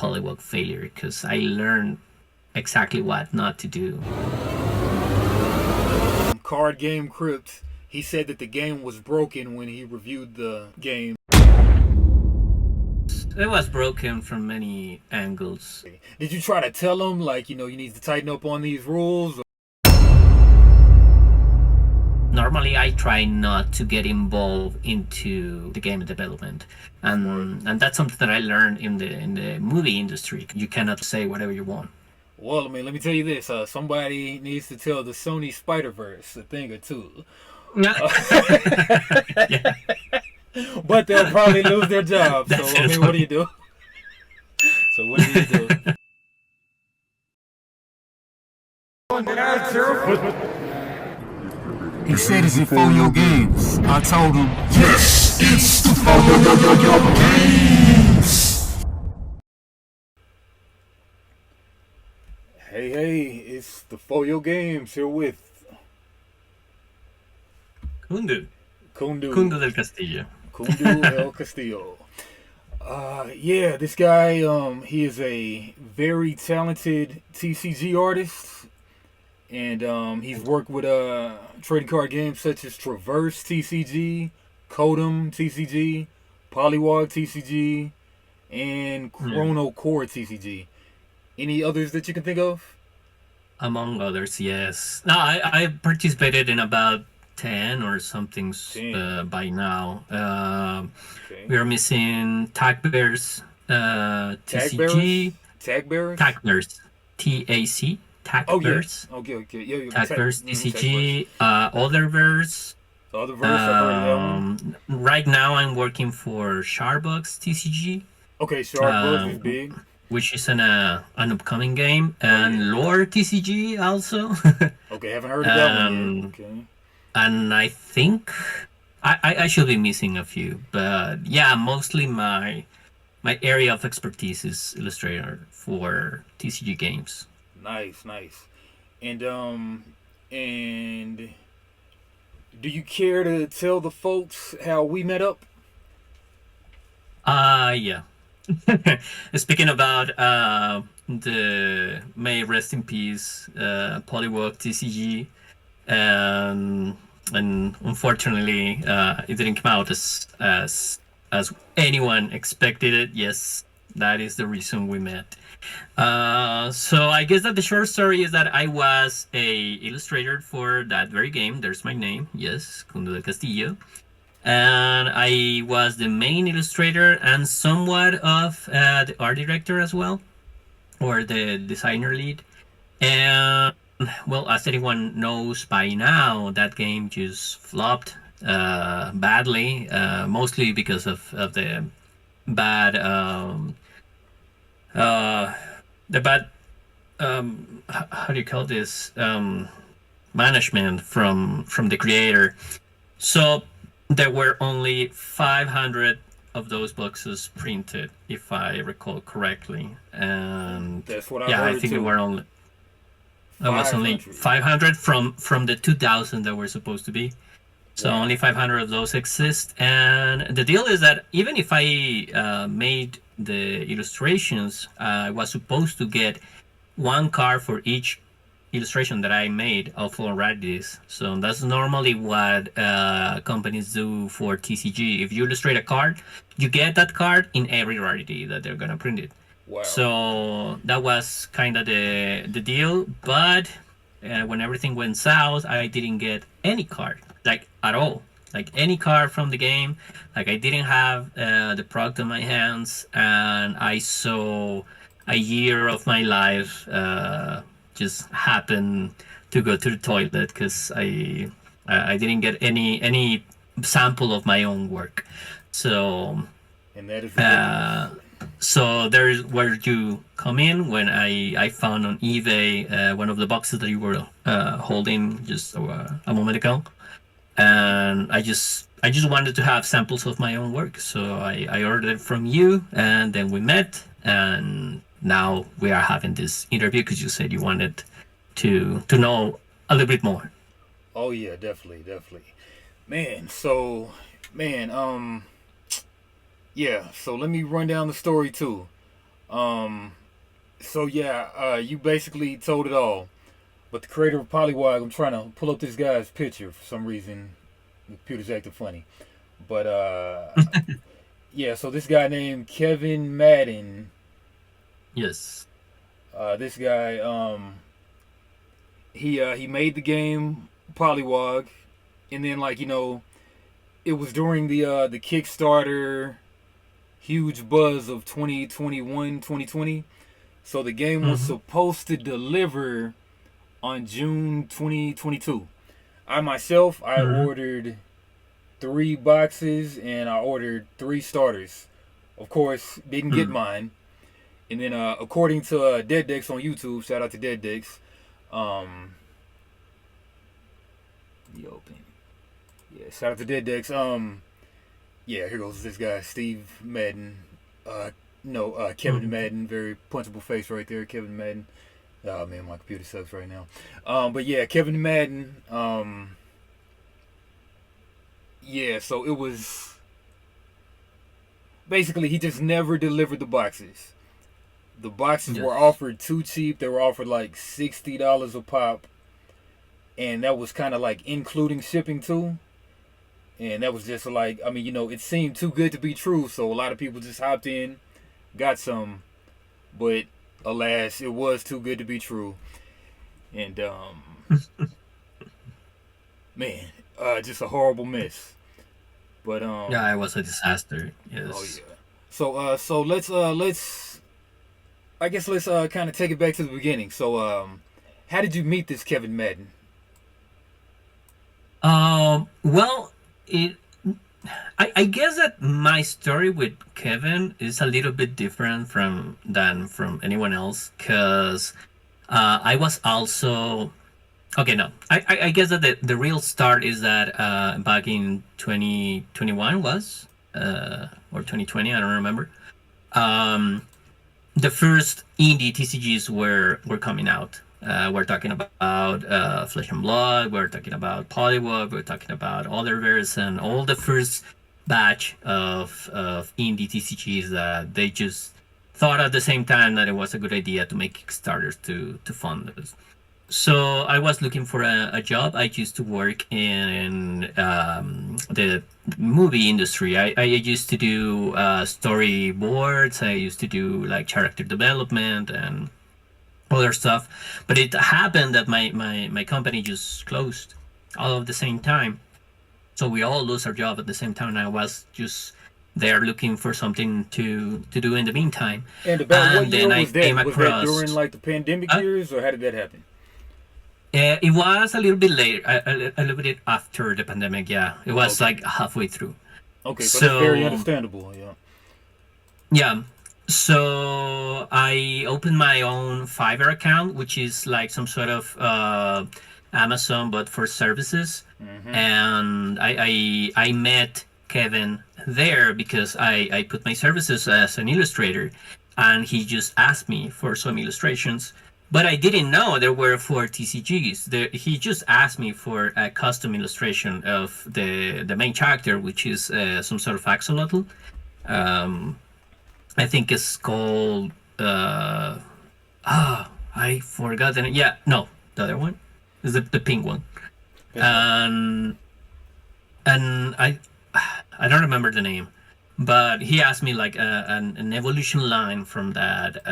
Polywog failure because I learned exactly what not to do. Card Game Crypt, he said that the game was broken when he reviewed the game. It was broken from many angles. Did you try to tell him, like, you need to tighten up on these rules? Normally, I try not to get involved into the game development, and that's something that I learned in the movie industry. You cannot say whatever you want. Well, I mean, let me tell you this. Somebody needs to tell the Sony Spider-Verse a thing or two. Yeah. But they'll probably lose their job. So, I mean, what do you do? So, what do you do? He said, "Is it for your games?" I told him, "Yes, it's for your games." Hey, it's the For Your Games here with Kundu Del Castillo. Kundu Del Castillo. Yeah, this guy, he is a very talented TCG artist. And he's worked with trading card games such as Traverse TCG, Kodum TCG, Polywog TCG, and Chrono Core TCG. Any others that you can think of? Among others, yes. No, I participated in about 10 or something by now. Okay. We are missing Tag Bears, TCG. Tag Bears? Tag Bears. TAC. Tag Bears. Yeah. Okay. Yeah. Tag Bears, TCG. Otherverse. Otherverse, I've heard of that one. Right now, I'm working for Starbucks TCG. Okay, Starbucks is big. Which is an upcoming game. And Lore TCG also. Okay, haven't heard of that one yet. Okay. And I think I should be missing a few, but yeah, mostly my area of expertise is Illustrator for TCG games. Nice. And do you care to tell the folks how we met up? Yeah. Speaking about the may rest in peace Polywog TCG, and unfortunately it didn't come out as anyone expected it. Yes, that is the reason we met. So I guess that the short story is that I was a illustrator for that very game. There's my name. Yes, Kundu Del Castillo. And I was the main illustrator and somewhat of the art director as well, or the designer lead. And well, as anyone knows by now, that game just flopped badly, mostly because of the bad how do you call this, management from the creator. So there were only 500 of those boxes printed, if I recall correctly, and that's what I heard. I think too. it was only 500 from the 2,000 that were supposed to be. So only 500 of those exist. And the deal is that even if I made the illustrations, I was supposed to get one card for each illustration that I made of all rarities. So that's normally what companies do for TCG. If you illustrate a card, you get that card in every rarity that they're gonna print it. Wow. So that was kind of the deal. But when everything went south, I didn't get any card, like at all. Like any card from the game. Like I didn't have the product on my hands, and I saw a year of my life just happened to go to the toilet because I didn't get any sample of my own work. So and that is ridiculous. So there's where you come in when I found on eBay one of the boxes that you were holding just a moment ago, and I just wanted to have samples of my own work, so I ordered it from you, and then we met, and now we are having this interview because you said you wanted to know a little bit more. Oh yeah, definitely. Yeah, so let me run down the story too. So yeah, you basically told it all. But the creator of Polywog, I'm trying to pull up this guy's picture for some reason. The computer's acting funny. But yeah, so this guy named Kevin Madden. Yes. This guy, he made the game Polywog, and then it was during the Kickstarter huge buzz of 2021 2020. So the game was Mm-hmm. supposed to deliver on June 2022. I myself, I Mm-hmm. ordered 3 boxes and I ordered 3 starters. Of course, didn't get Mm. mine. And then, according to Dead Decks on YouTube, shout out to Dead Decks. The open. Yeah, shout out to Dead Decks. Yeah, here goes this guy, Steve Madden. No, Kevin Mm. Madden. Very punchable face right there, Kevin Madden. Oh man, my computer sucks right now. But yeah, Kevin Madden. Yeah, so it was basically he just never delivered the boxes. The boxes were Yes. offered too cheap. They were offered like $60 a pop, and that was kind of like including shipping too. And that was just like, I mean, it seemed too good to be true, so a lot of people just hopped in, got some, but alas, it was too good to be true. And man, just a horrible mess. But Yeah, it was a disaster. oh Yes. yeah. So let's I guess let's kind of take it back to the beginning. So how did you meet this Kevin Madden? Well, it. I guess that my story with Kevin is a little bit different than from anyone else, because I was also okay. No, I guess that the real start is that back in 2021 was or 2020, I don't remember. Um, the first indie TCGs were coming out. We're talking about Flesh and Blood. We're talking about Polywog. We're talking about Otherverse and all the first batch of indie TCGs that they just thought at the same time that it was a good idea to make Kickstarters to fund those. So I was looking for a job. I used to work in the movie industry. I used to do storyboards. I used to do like character development and other stuff. But it happened that my company just closed all at the same time. So we all lose our job at the same time. And I was just there looking for something to do in the meantime. And about what And year then I was that? came Was that across. during like the pandemic Uh, years, or how did that happen? It was a little bit later, a little bit after the pandemic. Yeah, it was Okay. like halfway through. Okay, so that's very So understandable. Yeah. yeah, so I opened my own Fiverr account, which is like some sort of Amazon but for services. And I met Kevin there because I put my services as an illustrator, and he just asked me for some illustrations. But I didn't know there were 4 TCGs. He just asked me for a custom illustration of the main character, which is some sort of axolotl. Um, I think it's called. I forgot the name. Yeah, no, the other one is the pink one. And I don't remember the name, but he asked me like an evolution line from that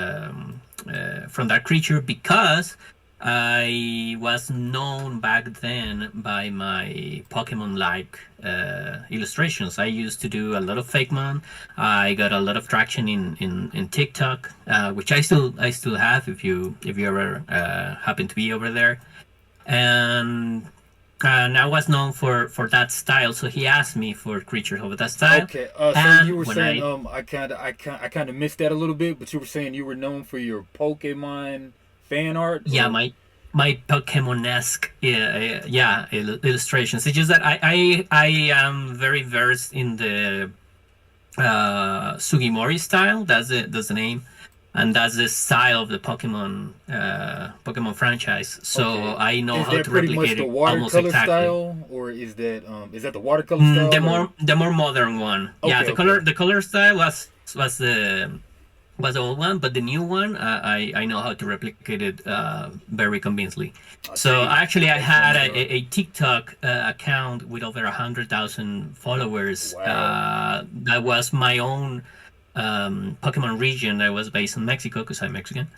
creature, because I was known back then by my Pokemon-like illustrations. I used to do a lot of Fakemon. I got a lot of traction in TikTok, which I still have if you ever happen to be over there. And I was known for that style, so he asked me for creatures of that style. Okay. So And you were when saying I I kind of missed that a little bit, but you were saying you were known for your Pokemon fan art. yeah, Or? my Pokemon-esque illustrations. It's just that I am very versed in the Sugimori style. That's the name, and that's the style of the Pokemon franchise. So Okay. I know Is how that to pretty much replicate the it almost watercolor exactly. style, or is that the watercolor style? The or- more modern one. Yeah, Okay, the color okay. the color style was was the old one, but the new one, I know how to replicate it very convincingly. I So see. actually, I had Excellent stuff. a TikTok account with over 100,000 followers. Wow. That was my own Pokemon region. I was based in Mexico because I'm Mexican,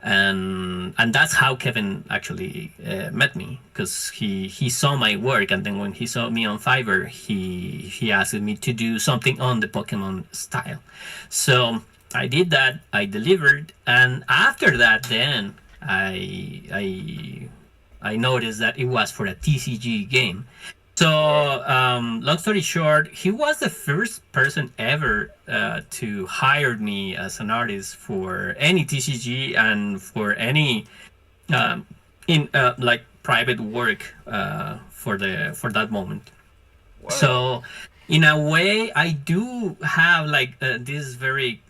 and that's how Kevin actually met me, because he saw my work, and then when he saw me on Fiverr, he asked me to do something on the Pokemon style. So I did that. I delivered, and after that, then I noticed that it was for a TCG game. So, Wow. long story short, he was the first person ever to hire me as an artist for any TCG and for any um, in like private work for that moment. Wow. So, in a way, I do have like this very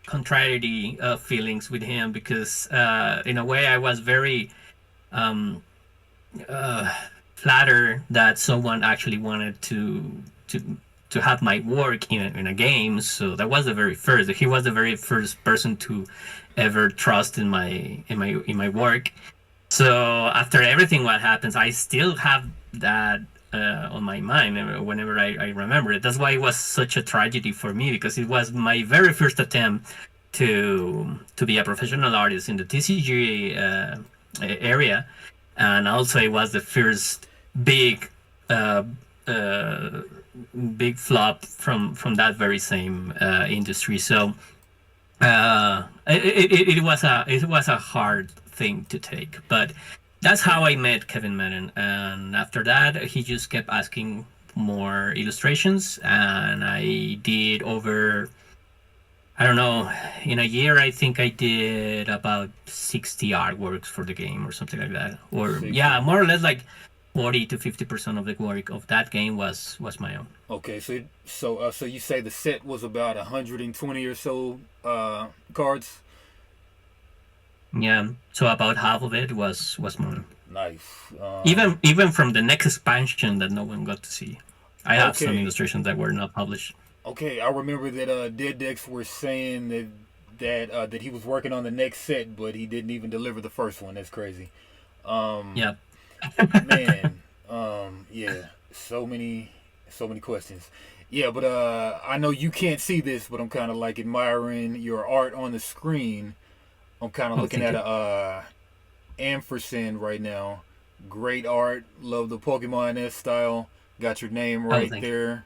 contrary feelings with him, because in a way I was very um, uh, flattered that someone actually wanted to to have my work in a game. So that was the very first. He was the very first person to ever trust in my work. So after everything what happens, I still have that on my mind whenever I remember it. That's why it was such a tragedy for me, because it was my very first attempt to be a professional artist in the TCG area, and also it was the first big uh, uh, big flop from that very same industry. So it was a hard thing to take, but that's how I met Kevin Madden. And after that, he just kept asking more illustrations, and I did over, I don't know, in a year I think I did about 60 artworks for the game or something like that. Or yeah, 60. more or less like 40 to 50% of the work of that game was my own. Okay, so you say the set was about 120 or so cards. Yeah, so about half of it was mine. Nice. Even from the next expansion that no one got to see. I have some Okay. illustrations that were not published. Okay, I remember that Dead Decks were saying that he was working on the next set, but he didn't even deliver the first one. That's crazy. Um, Yeah. man, yeah, so many questions. Yeah, but I know you can't see this, but I'm kind of like admiring your art on the screen. I'm kind of Oh, looking thank at you. a ampersand right now. Great art. Love the Pokemon S style. Got your name Oh, right thank you. there.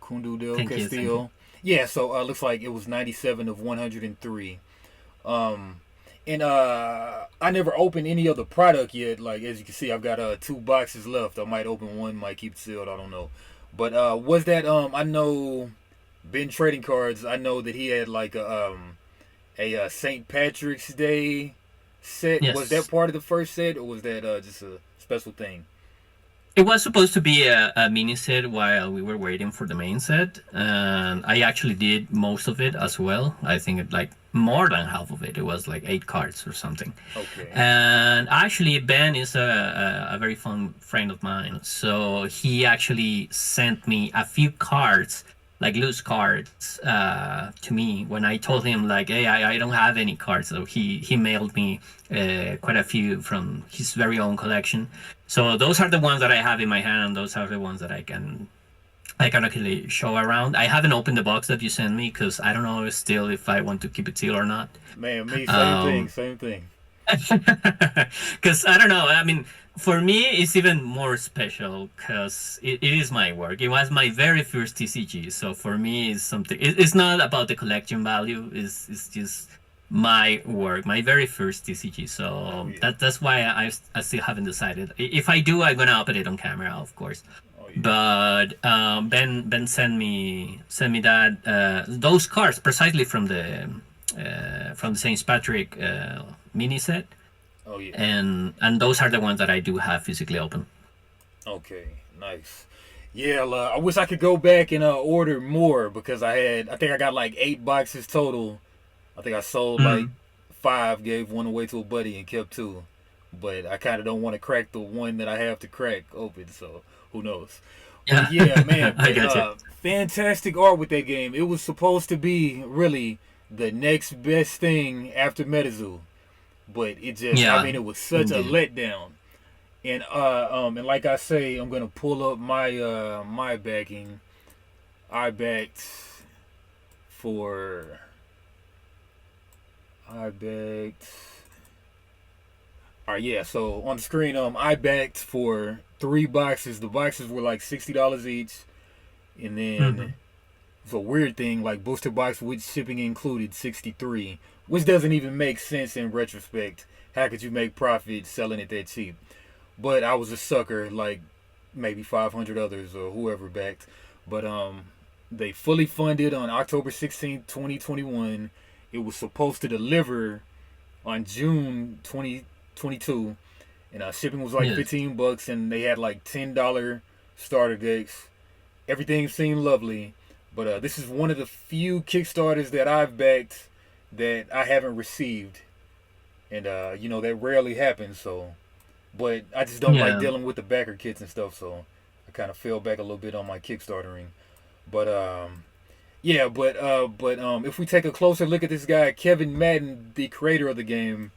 Kundu Del Thank you. Thank you. Castillo. Yeah, so looks like it was 97 of 103. Um, and I never opened any other product yet. Like as you can see, I've got 2 boxes left. I might open one, might keep it sealed. I don't know. But was that I know Ben Trading Cards. I know that he had like a St. Patrick's Day set. Was that Yes. part of the first set, or was that just a special thing? It was supposed to be a mini set while we were waiting for the main set, and I actually did most of it as well. I think it, like more than half of it. It was like 8 cards or something. Okay. And actually, Ben is a very fun friend of mine, so he actually sent me a few cards, like loose cards, to me when I told him like, hey, I don't have any cards. So he mailed me quite a few from his very own collection. So those are the ones that I have in my hand, and those are the ones that I can actually show around. I haven't opened the box that you sent me because I don't know still if I want to keep it sealed or not. Man, me same thing, Um, same thing. because I don't know. I mean, for me, it's even more special because it is my work. It was my very first TCG, so for me, it's something. It's not about the collection value. It's just my work, my very first TCG. Oh So yeah. that's why I still haven't decided. If I do, I'm gonna open it on camera, of course. Oh yeah. But Ben sent me that those cards precisely from the Saint Patrick mini set, Oh yeah. and those are the ones that I do have physically open. Okay. Nice. Yeah, I wish I could go back and order more because I think I got like 8 boxes total. I think I sold like Mm. 5, gave one away to a buddy, and kept 2. But I kind of don't want to crack the one that I have to crack open, so who knows? But Yeah, yeah, man, I but got you. fantastic art with that game. It was supposed to be really the next best thing after MetaZoo. But it just, I Yeah, mean, it was such a indeed. letdown. And like I say, I'm gonna pull up my backing. I backed for I backed. All right, yeah. So on the screen, I backed for 3 boxes. The boxes were like $60 each, and then Hmm. it's a weird thing like booster box with shipping included 63, which doesn't even make sense in retrospect. How could you make profit selling it that cheap? But I was a sucker, like maybe 500 others or whoever backed. But they fully funded on October 16th, 2021. It was supposed to deliver on June 2022, and shipping was like Yes. $15, and they had like $10 starter decks. Everything seemed lovely, but this is one of the few Kickstarters that I've backed that I haven't received, and that rarely happens. So, but I just don't like Yeah. dealing with the backer kits and stuff, so I kind of fell back a little bit on my Kickstartering. But yeah, but if we take a closer look at this guy, Kevin Madden, the creator of the game,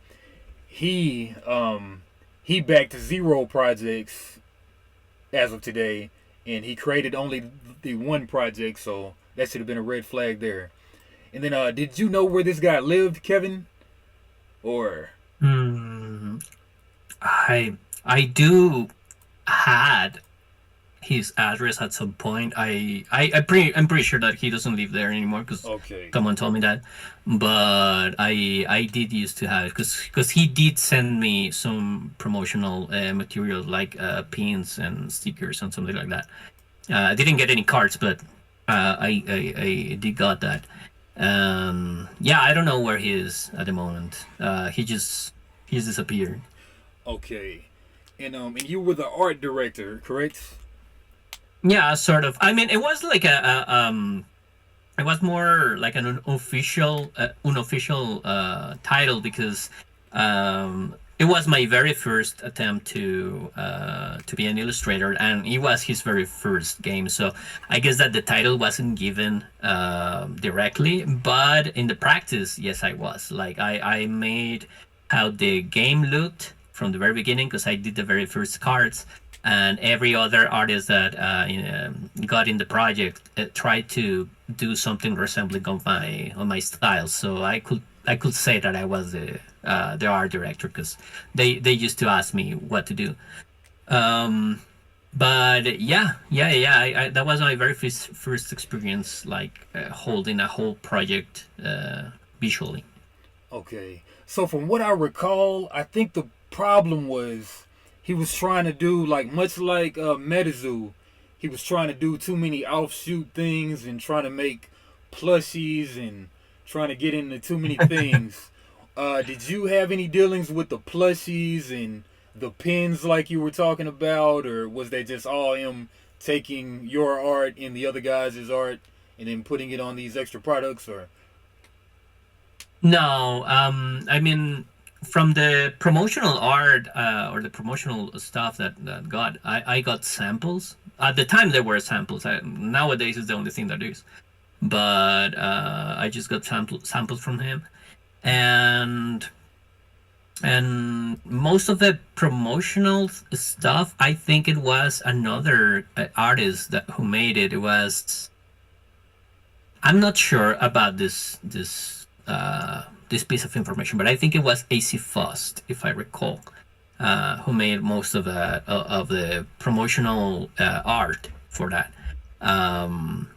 he he backed 0 projects as of today, and he created only the one project, so that should have been a red flag there. And then, did you know where this guy lived, Kevin? Or Hmm. I do had his address at some point. I'm pretty sure that he doesn't live there anymore because okay, someone told me that. But I did used to have it because he did send me some promotional material like pins and stickers and something like that. I didn't get any cards, but I did got that. Yeah, I don't know where he is at the moment. He just disappeared. okay, and you were the art director, correct? Yeah, sort of. I mean, it was like it was more like an unofficial title because it was my very first attempt to be an illustrator, and it was his very first game. So I guess that the title wasn't given directly, but in the practice, yes, I was. Like I made how the game looked from the very beginning because I did the very first cards, and every other artist that got in the project tried to do something resembling on my style. So I could say that I was the art director because they used to ask me what to do. Um, but yeah. That was my very first experience, like holding a whole project visually. Okay. So from what I recall, I think the problem was he was trying to do like much like MetaZoo. He was trying to do too many offshoot things and trying to make plushies and trying to get into too many things. Did you have any dealings with the plushies and the pins like you were talking about, or was they just all him taking your art and the other guys' art and then putting it on these extra products? Or No, I mean, from the promotional art or the promotional stuff that got, I got samples. At the time, there were samples. Nowadays, it's the only thing that is. But I just got samples from him, and most of the promotional stuff, I think it was another artist that who made it. It was I'm not sure about this piece of information, but I think it was AC Fust, if I recall, who made most of the promotional art for that. Um,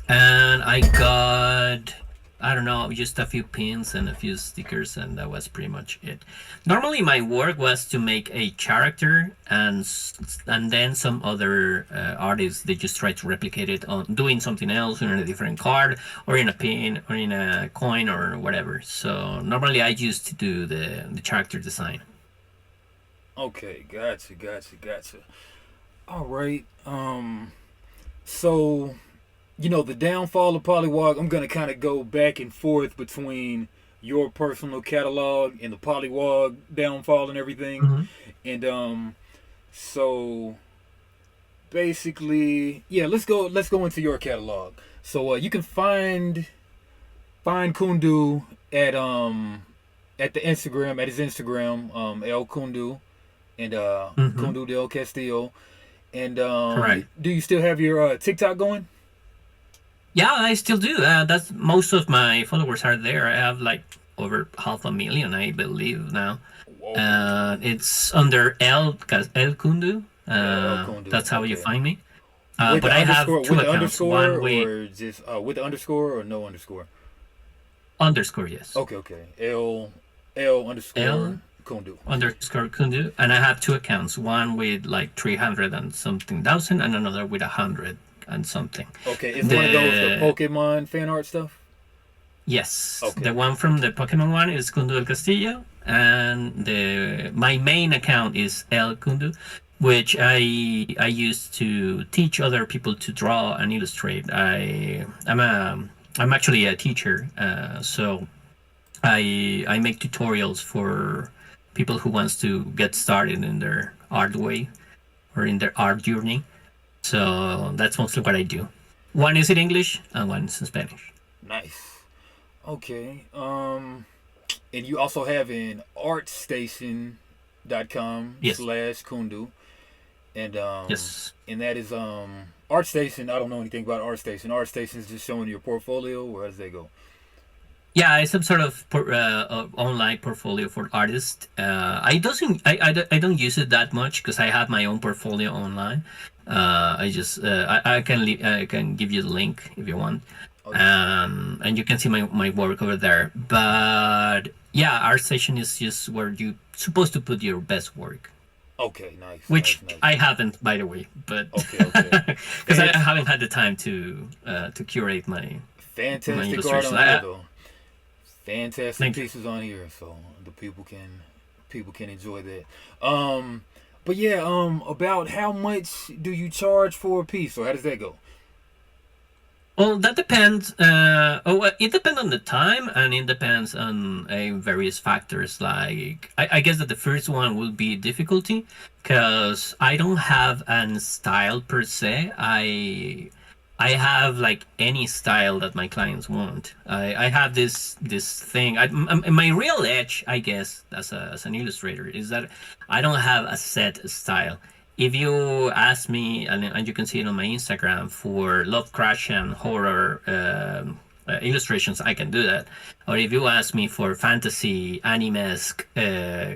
and I got I don't know, just a few pins and a few stickers, and that was pretty much it. Normally, my work was to make a character, and then some other artists they just try to replicate it on doing something else in a different card or in a pin or in a coin or whatever. So normally, I used to do the character design. okay, gotcha. All right. So the downfall of Polywog. I'm gonna kind of go back and forth between your personal catalog and the Polywog downfall and everything. Hmm. And so basically, yeah, let's go into your catalog. So you can find find Kundu at the Instagram, at his Instagram, El Kundu, and Hmm. Kundu Del Castillo. And Correct. do you still have your TikTok going? Yeah, I still do. That's most of my followers are there. I have like over 500,000, I believe now. Whoa. It's under El Kundu. El Kundu. That's how you Okay. find me. With But the I have underscore, two with the accounts. underscore, One with or just with the underscore, or no underscore? underscore, yes. Okay, okay. L underscore L Kundu. underscore Kundu, and I have two accounts. One with like 300 and something thousand, and another with 100 and something. Okay, is one of those the The Pokemon fan art stuff? Yes, Okay, the one from the Pokemon one is Kundu Del Castillo, and the my main account is El Kundu, which I use to teach other people to draw and illustrate. I'm actually a teacher, so I make tutorials for people who wants to get started in their art way or in their art journey. So that's mostly what I do. One is in English and one is in Spanish. nice. Okay. And you also have an artstation.com Yes, slash Kundu. And yes. and that is ArtStation. I don't know anything about ArtStation. ArtStation is just showing your portfolio. Where does they go? Yeah, it's some sort of online portfolio for artists. I don't use it that much because I have my own portfolio online. I can give you the link if you want, Oh yeah. and you can see my work over there. But yeah, ArtStation is just where you supposed to put your best work, Okay, nice, which nice, nice. I haven't, by the way, but Okay, okay. because I Fan- haven't had the time to curate my Fantastic art illustrations. on here though. Fantastic Thank you. pieces on here, so the people can enjoy that. But yeah, about how much do you charge for a piece, or how does that go? Well, that depends. It depends on the time, and it depends on various factors. Like, I guess that the first one will be difficulty, because I don't have an style per se. I have like any style that my clients want. I have this thing. My real edge, I guess, as an illustrator, is that I don't have a set style. If you ask me, and you can see it on my Instagram, for Lovecraftian horror illustrations, I can do that. Or if you ask me for fantasy, anime-esque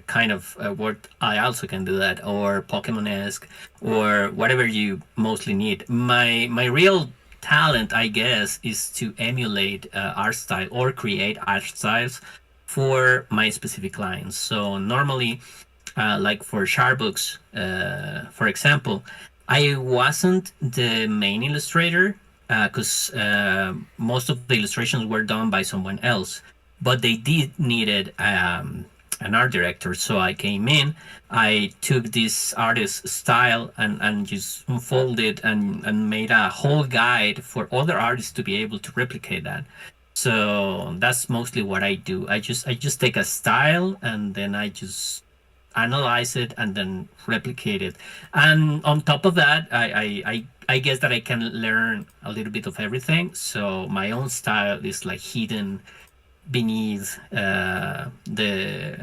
kind of work, I also can do that. Or Pokemon-esque, or whatever you mostly need. My real talent, I guess, is to emulate art style or create art styles for my specific clients. So normally, like for shard books, for example, I wasn't the main illustrator because most of the illustrations were done by someone else, but they did needed an art director. So I came in, I took this artist's style and just unfolded and made a whole guide for other artists to be able to replicate that. So that's mostly what I do. I just take a style and then I just analyze it and then replicate it. And on top of that, I guess that I can learn a little bit of everything. So my own style is like hidden beneath the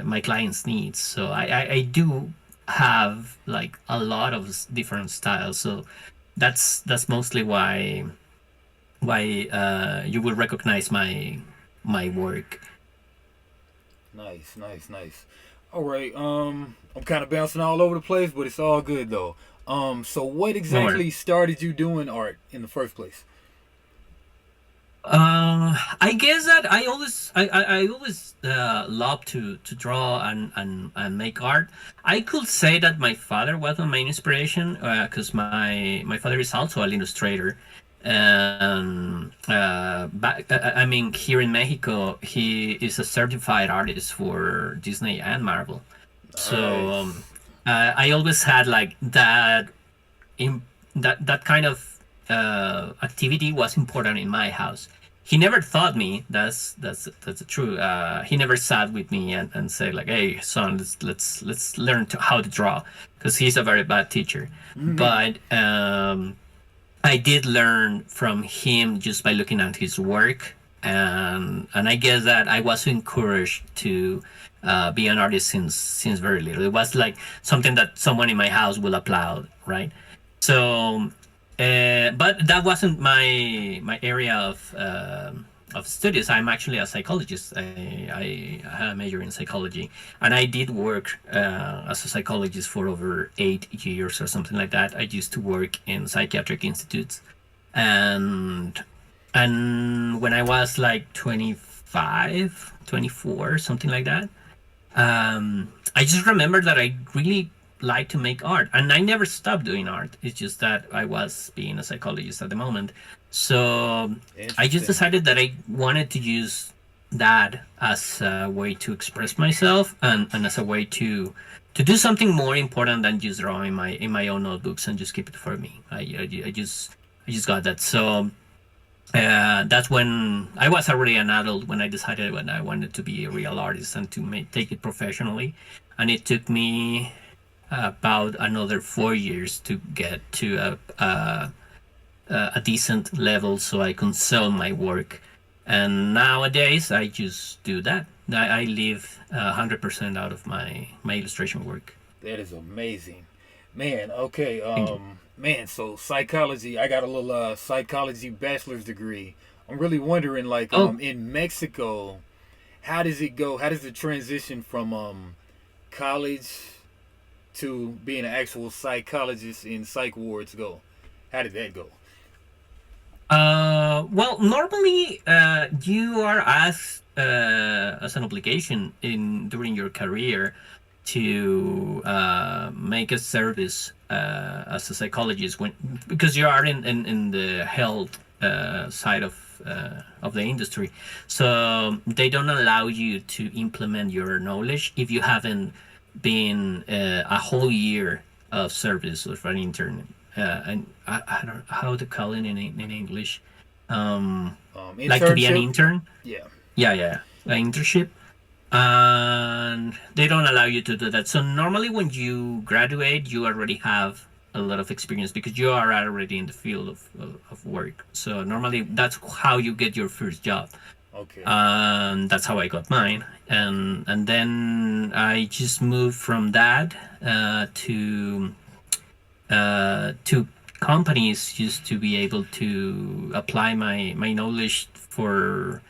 my client's needs. So I do have like a lot of different styles. So that's mostly why you will recognize my work. Nice, nice, nice. All right. I'm kind of bouncing all over the place, but it's all good though. So what No worries. exactly started you doing art in the first place? I guess that I always love to draw and make art. I could say that my father was my main inspiration because my father is also an illustrator. And I mean, here in Mexico, he is a certified artist for Disney and Marvel. So Nice. I always had like in that kind of activity was important in my house. He never taught me. That's true. He never sat with me and said like, "Hey, son, let's learn how to draw," because he's a very bad teacher. Mm-hmm. But I did learn from him just by looking at his work and I guess that I was encouraged to be an artist since very little. It was like something that someone in my house will applaud, right? So, but that wasn't my area of studies. I'm actually a psychologist. I had a major in psychology, and I did work as a psychologist for over 8 years or something like that. I used to work in psychiatric institutes, and and when I was like 25, 24, something like that, I just remember that I really like to make art, and I never stopped doing art. It's just that I was being a psychologist at the moment, so I just Interesting. decided that I wanted to use that as a way to express myself, and as a way to do something more important than just draw in my own notebooks and just keep it for me. I just got that. So that's when I was already an adult when I decided when I wanted to be a real artist and to take it professionally. And it took me about another 4 years to get to a decent level so I can sell my work. And nowadays I just do that. I live 100% out of my illustration work. That is amazing, man. Okay, Thank you. man. So psychology. I got a little psychology bachelor's degree. I'm really wondering, like, Oh, in Mexico, how does it go? How does the transition from college to being an actual psychologist in psych wards go? How did that go? well, normally you are asked as an obligation in during your career to make a service as a psychologist when because you are in the health side of the industry, so they don't allow you to implement your knowledge if you haven't been a whole year of service of an intern. And I don't know how to call it in English. Like to be an Internship. intern. Yeah. Yeah, yeah, an internship, and they don't allow you to do that. So normally, when you graduate, you already have a lot of experience because you are already in the field of work. So normally, that's how you get your first job. Okay. And that's how I got mine. And then I just moved from that to companies just to be able to apply my knowledge for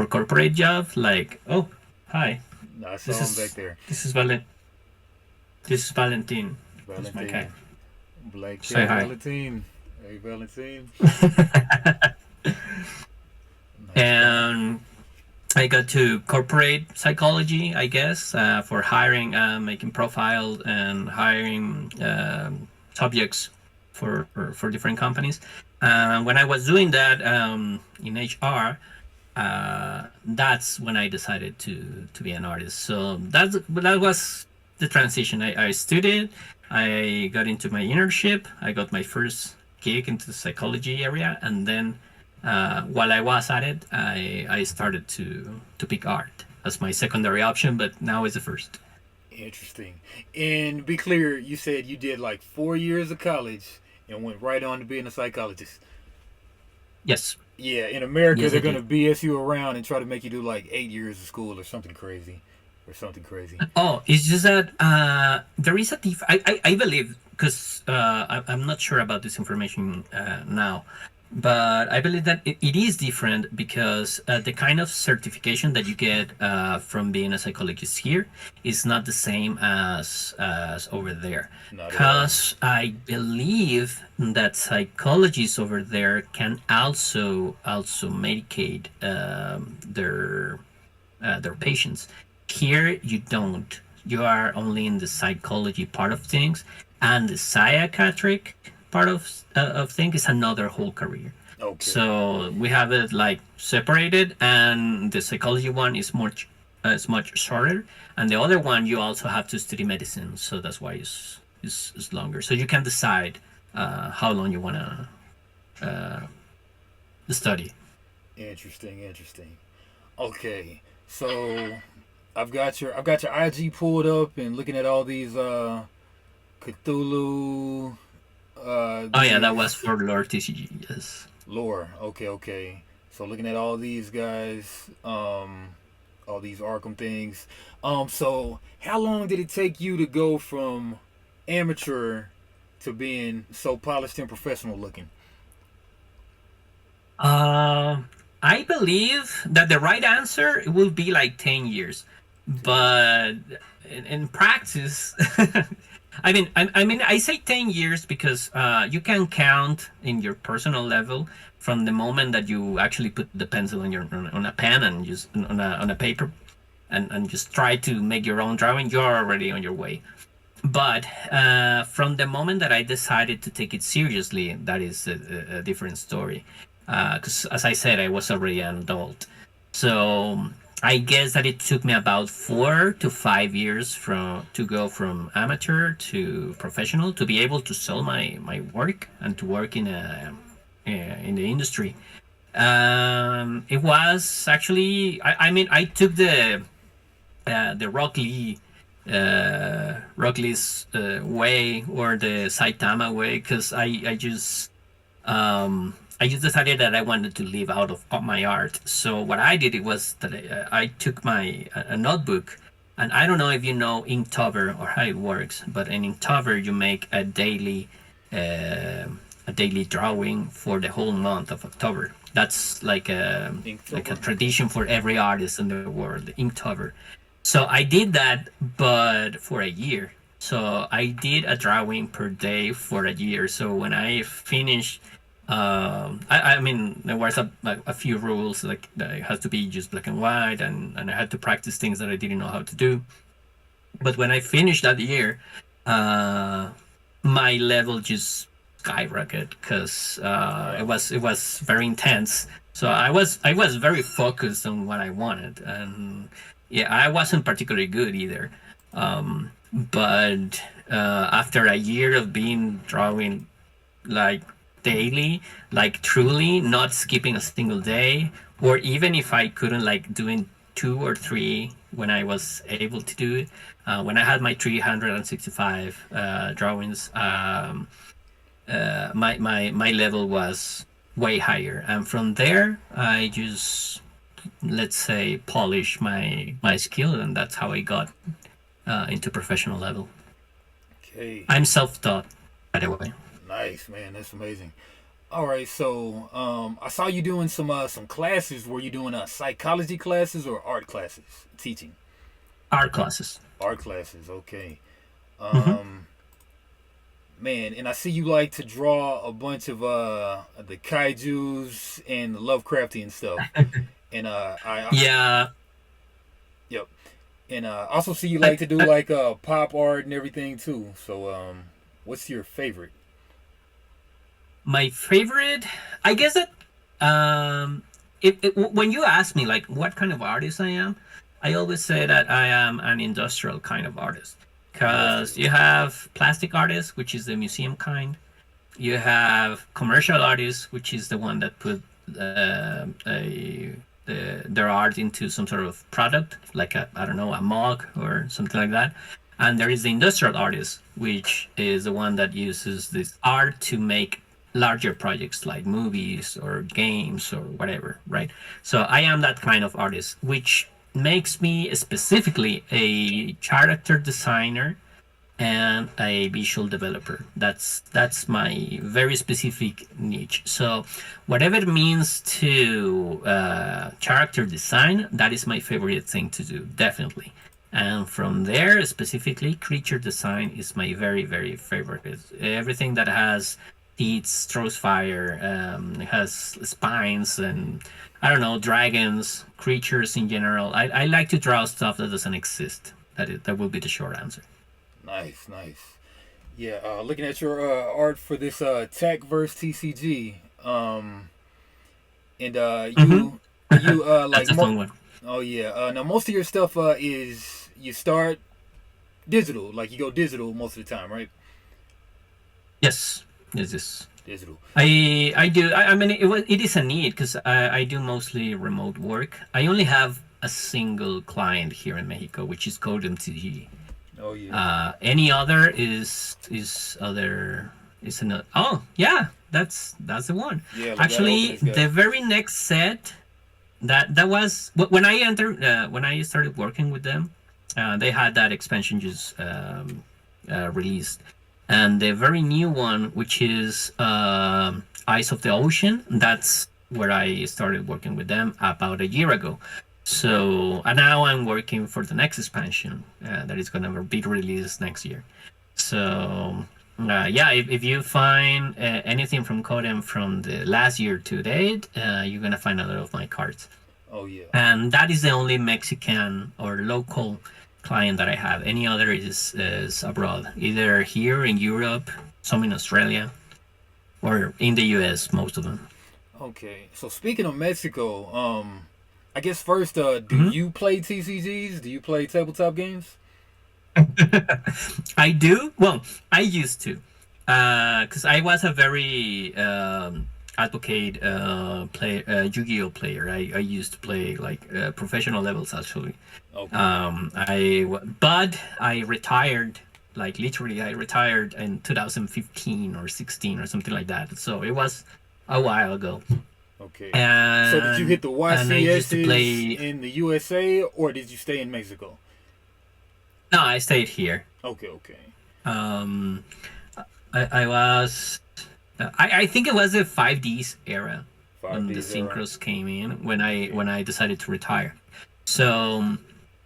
corporate job. Like, oh, hi, I this saw him back is there. this is Valen this is Valentin. That's my cat. Valentine. Black Say cat hi. Valentine. Hey Valentine. Nice guy. And I got to corporate psychology, I guess, for hiring, making profiles, and hiring subjects for different companies. When I was doing that in HR, that's when I decided to be an artist. So that was the transition. I studied, I got into my internship, I got my first gig into the psychology area, and then while I was at it, I started to pick art as my secondary option, but now it's the first. Interesting. And be clear, you said you did like 4 years of college and went right on to being a psychologist. Yes, Yeah, in America yes, I they're gonna did. BS you around and try to make you do like 8 years of school or something crazy. Or something crazy. Oh, it's just that there is a I believe because I'm not sure about this information now, but I believe that it is different because the kind of certification that you get from being a psychologist here is not the same as over there. Not at all. Because I believe that psychologists over there can also medicate their patients. Here you don't. You are only in the psychology part of things, and the psychiatric part of things is another whole career. Okay. So we have it like separated, and the psychology one is much shorter, and the other one you also have to study medicine. So that's why it's longer. So you can decide how long you wanna uh, study. Interesting, interesting. Okay. So I've got your IG pulled up and looking at all these Cthulhu Oh yeah, that was these for Lord TCG. Yes. lore. Okay, okay. So looking at all these guys, all these Arkham things. So how long did it take you to go from amateur to being so polished and professional looking? Uh, I believe that the right answer will be like 10 years, but in practice, I say 10 years because you can count in your personal level from the moment that you actually put the pencil on a pen and just on a paper and just try to make your own drawing. You're already on your way. But from the moment that I decided to take it seriously, that is a different story. Because as I said, I was already an adult. So I guess that it took me about 4 to 5 years to go from amateur to professional to be able to sell my work and to work in the industry. It was actually I took the Rock Lee's way or the Saitama way because I just decided that I wanted to live out of my art. So what I did it was that I took a notebook, and I don't know if you know Inktober or how it works, but in Inktober you make a daily drawing for the whole month of October. That's like a tradition for every artist in the world, Inktober. So I did that, but for a year. So I did a drawing per day for a year. So when I finished, there was a few rules like that it has to be just black and white, and I had to practice things that I didn't know how to do. But when I finished that year, my level just skyrocketed because it was very intense. So I was very focused on what I wanted, and yeah, I wasn't particularly good either. But after a year of being drawing like daily, like truly not skipping a single day, or even if I couldn't like doing 2 or 3 when I was able to do it, when I had my 365 drawings, my level was way higher, and from there I just, let's say, polish my skill, and that's how I got into professional level. Okay. I'm self-taught, by the way. Nice, man. That's amazing. All right, so I saw you doing some classes. Were you doing psychology classes or art classes? Teaching Art classes. art classes. Okay. Hmm. Man, and I see you like to draw a bunch of the kaiju's and the Lovecraftian stuff. And Yeah. yep. And also see you like to do I, like pop art and everything too. So what's your favorite? my favorite, I guess that when you ask me like what kind of artist I am, I always say that I am an industrial kind of artist because Industrial. you have plastic artists, which is the museum kind. You have commercial artists, which is the one that put their art into some sort of product, like I don't know, a mug or something like that. And there is the industrial artist, which is the one that uses this art to make larger projects like movies or games or whatever, right? So I am that kind of artist, which makes me specifically a character designer and a visual developer. That's my very specific niche. So whatever it means to character design, that is my favorite thing to do, definitely. And from there, specifically, creature design is my very, very favorite. It's everything that has teeth, throws fire, has spines, and I don't know, dragons, creatures in general. I like to draw stuff that doesn't exist. That will be the short answer. Nice, nice. Yeah, looking at your art for this Techverse TCG, and Mm-hmm. you That's like a fun one. oh yeah. Now most of your stuff is you start digital, like you go digital most of the time, right? Yes, yes. Digital. I do. It is a need because I do mostly remote work. I only have a single client here in Mexico, which is Code MTG. Oh yeah. Any other is other is another. Oh yeah, that's the one. Yeah, look, gotta open Actually, this guy. the very next set that was when I entered when I started working with them. They had that expansion just released, and the very new one, which is Eyes of the Ocean. That's where I started working with them about a year ago. So and now I'm working for the next expansion that is going to be released next year. So yeah, if you find anything from Kodem from the last year to date, you're gonna find a lot of my cards. Oh yeah. And that is the only Mexican or local client that I have. Any other is abroad, either here in Europe, some in Australia, or in the US, most of them. Okay. So speaking of Mexico, I guess first, do Mhm. you play TCGs? Do you play tabletop games? I do. Well, I used to, because I was a very advocate Yu-Gi-Oh player. I used to play like professional levels actually. Okay. But I retired. Like literally, I retired in 2015 or 16 or something like that. So it was a while ago. Okay. So did you And hit the I used to YCSs play. in the USA or did you stay in Mexico? No, I stayed here. Okay. Okay. Um, I was. I think it was the 5Ds era Five when the Ds era. synchros came in Okay. when I decided to retire. So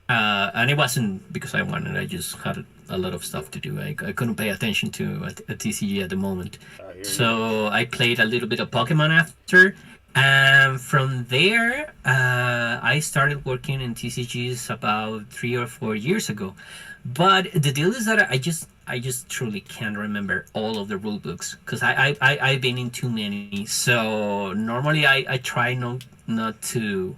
and it wasn't because I wanted. I just had a lot of stuff to do. I couldn't pay attention to a TCG at the moment. I hear you. So I played a little bit of Pokemon after. And from there, I started working in TCGs about 3 or 4 years ago. But the deal is that I just truly can't remember all of the rule books because I've been in too many. So normally I try not to.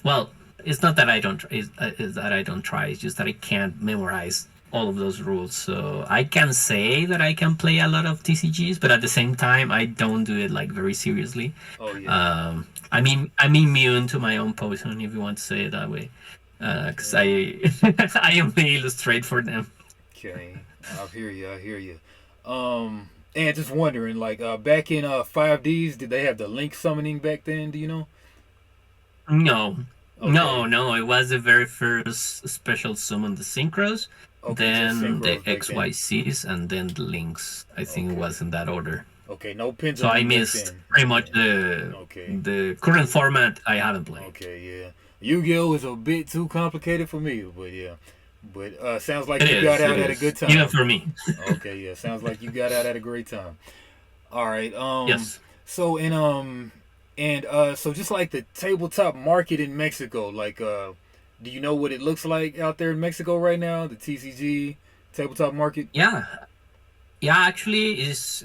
Well, it's not that I don't. It's that I don't try. It's just that I can't memorize all of those rules. So I can say that I can play a lot of TCGs, but at the same time, I don't do it like very seriously. Oh yeah. I mean, I'm immune to my own poison, if you want to say it that way, because I I only illustrate for them. Okay. I hear you. I hear you. And just wondering, like, back in 5Ds, did they have the link summoning back then? Do you know? No, Okay. no. It was the very first special summon, the synchros, Okay, just then the synchros back then. XYCs, and then the links. I think it Okay. was in that order. Okay, no So I pendulum back missed then. pretty Okay. much Okay. the current format. I haven't played. Okay, yeah. Yu-Gi-Oh is a bit too complicated for me, but yeah. But sounds like you got It out at a good is. Even time. for me. Okay, yeah. Sounds like you got out at a great time. All right. Yes. So so just like the tabletop market in Mexico, like do you know what it looks like out there in Mexico right now? The TCG tabletop market. Yeah. Yeah. Actually, is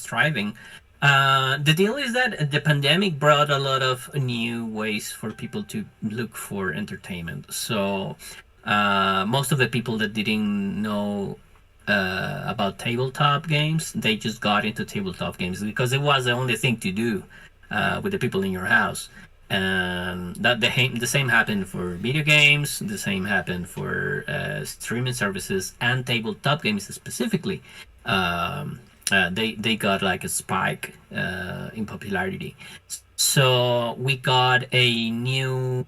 thriving. The deal is that the pandemic brought a lot of new ways for people to look for entertainment. So most of the people that didn't know about tabletop games, they just got into tabletop games because it was the only thing to do with the people in your house. And that the same happened for video games. The same happened for streaming services and tabletop games specifically. They got like a spike in popularity. So we got a new.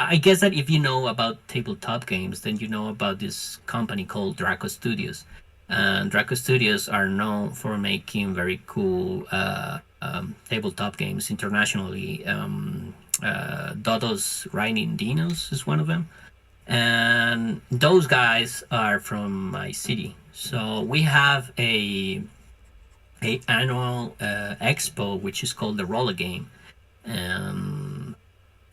I guess that if you know about tabletop games, then you know about this company called Draco Studios. And Draco Studios are known for making very cool tabletop games internationally. Dodo's Riding Dinos is one of them. And those guys are from my city. So we have a annual expo which is called the Roller Game, um,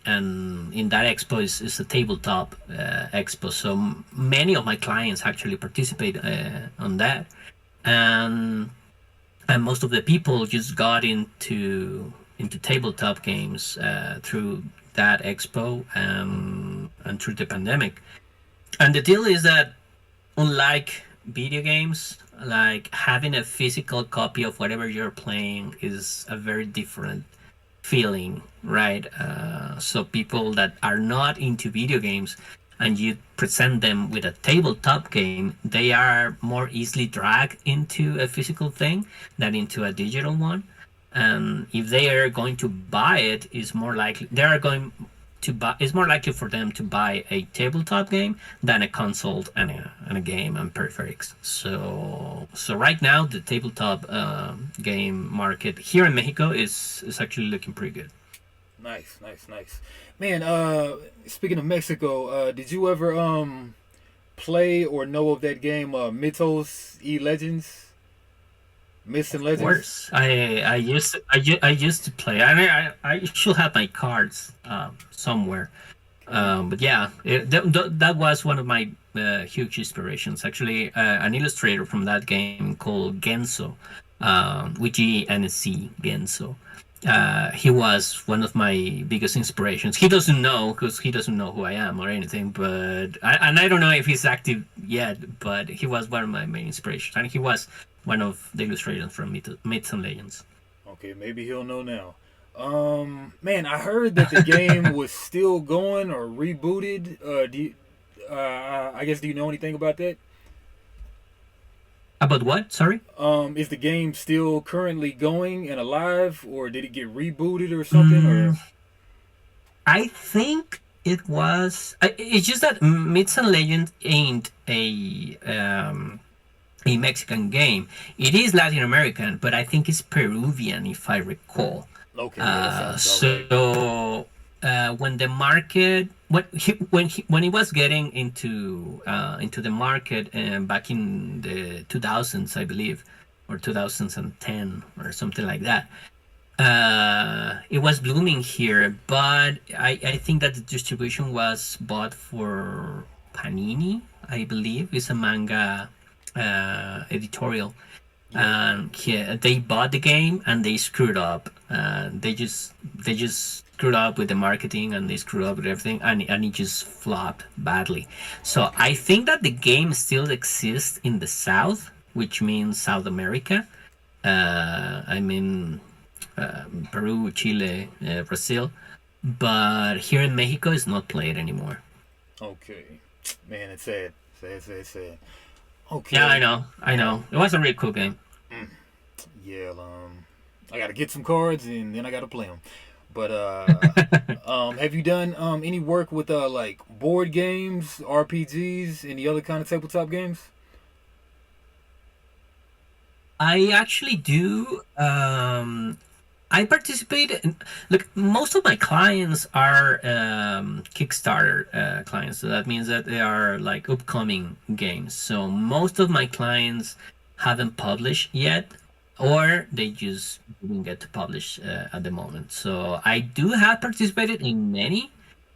and in that expo is a tabletop expo. So many of my clients actually participate on that, and and most of the people just got into tabletop games through that expo and through the pandemic. And the deal is that unlike video games, like having a physical copy of whatever you're playing is a very different feeling, right? So people that are not into video games and you present them with a tabletop game, they are more easily dragged into a physical thing than into a digital one. And if they are going to buy it, is more likely they are going to buy. It's more likely for them to buy a tabletop game than a console and a game and peripherals. So right now the tabletop game market here in Mexico is actually looking pretty good. Nice, nice, nice. Man, speaking of Mexico, did you ever play or know of that game Mythos E Legends? Myths and Of Legends? course, I used to play. I should have my cards somewhere. But yeah, that was one of my huge inspirations. Actually, an illustrator from that game called Genso, with G and a C, Genso. He was one of my biggest inspirations. He doesn't know because he doesn't know who I am or anything. But I don't know if he's active yet. But he was one of my main inspirations, and he was one of the illustrators from Myths and Legends. Okay, maybe he'll know now. Man, I heard that the game was still going or rebooted. I guess, do you know anything about that? About what? Sorry. Is the game still currently going and alive, or did it get rebooted or something? Or I think it was. It's just that Myths and Legends ain't a Mexican game. It is Latin American, but I think it's Peruvian, if I recall. okay, yeah, that sounds about right. So when the market when he was getting into the market back in the 2000s, I believe, or 2010 or something like that. It was blooming here, but I think that the distribution was bought for Panini, I believe. It's a manga editorial. And yeah, they bought the game and they screwed up. They just screwed up with the marketing, and they screwed up with everything, and it just flopped badly. So I think that the game still exists in the South, which means South America. I mean, Peru, Chile, Brazil, but here in Mexico, it's not played anymore. Okay, man, it's sad, sad, sad, sad. Okay. Yeah, I know. It was a really cool game. Yeah, I gotta get some cards and then I gotta play them. But have you done any work with like board games, RPGs, any other kind of tabletop games? I actually do. I participate. Look, most of my clients are Kickstarter clients, so that means that they are like upcoming games. So most of my clients haven't published yet, or they just didn't get to publish at the moment. So I do have participated in many,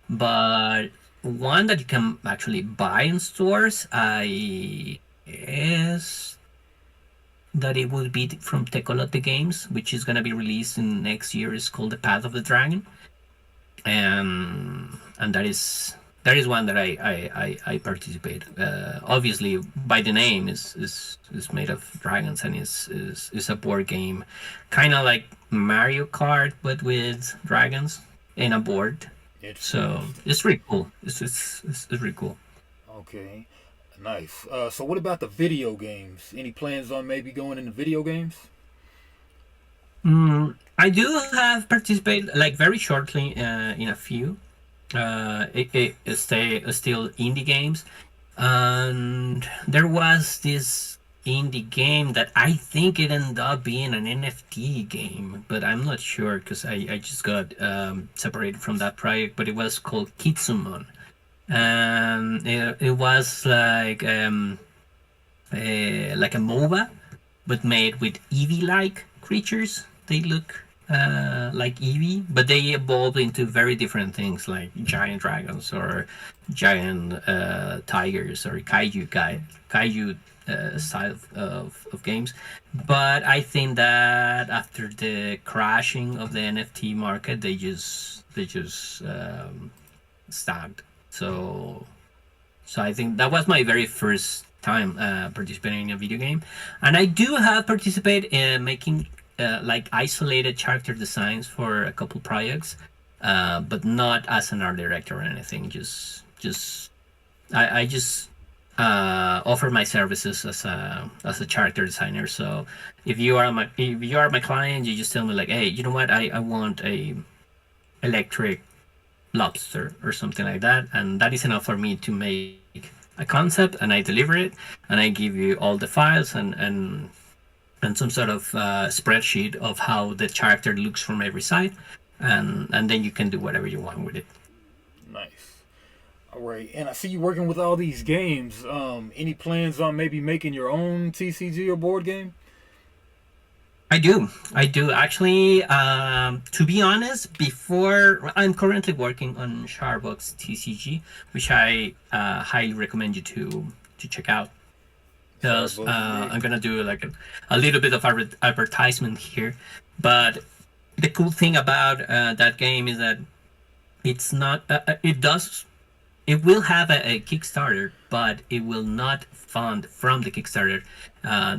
but one that you can actually buy in stores, I guess that it will be from Tecolote Games, which is going to be released in next year. It's called The Path of the Dragon, and that is one that I participate. Obviously, by the name is made of dragons, and is a board game, kind of like Mario Kart but with dragons in a board. So it's really cool. It's really cool. Okay, nice. So what about the video games? Any plans on maybe going into video games? I do have participated like very shortly in a few. It's still indie games, and there was this indie game that I think it ended up being an NFT game, but I'm not sure because I just got separated from that project. But it was called Kitsumon, and it was like a MOBA, but made with Eevee-like creatures. They look like Eevee, but they evolve into very different things like giant dragons or giant tigers or kaiju style of games. But I think that after the crashing of the NFT market, they just stagned. So I think that was my very first time participating in a video game, and I do have participated in making like isolated character designs for a couple projects, but not as an art director or anything. Just I just offer my services as a character designer. So if you are my client, you just tell me like, hey, you know what, I want a electric lobster or something like that, and that is enough for me to make a concept, and I deliver it, and I give you all the files and some sort of spreadsheet of how the character looks from every side, and then you can do whatever you want with it. Nice. All right, and I see you working with all these games. Any plans on maybe making your own TCG or board game? I do actually. To be honest, before I'm currently working on Sharebox TCG, which I highly recommend you to check out, because I'm gonna do like a little bit of advertisement here. But the cool thing about that game is that it's not. It will have a Kickstarter, but it will not fund from the Kickstarter.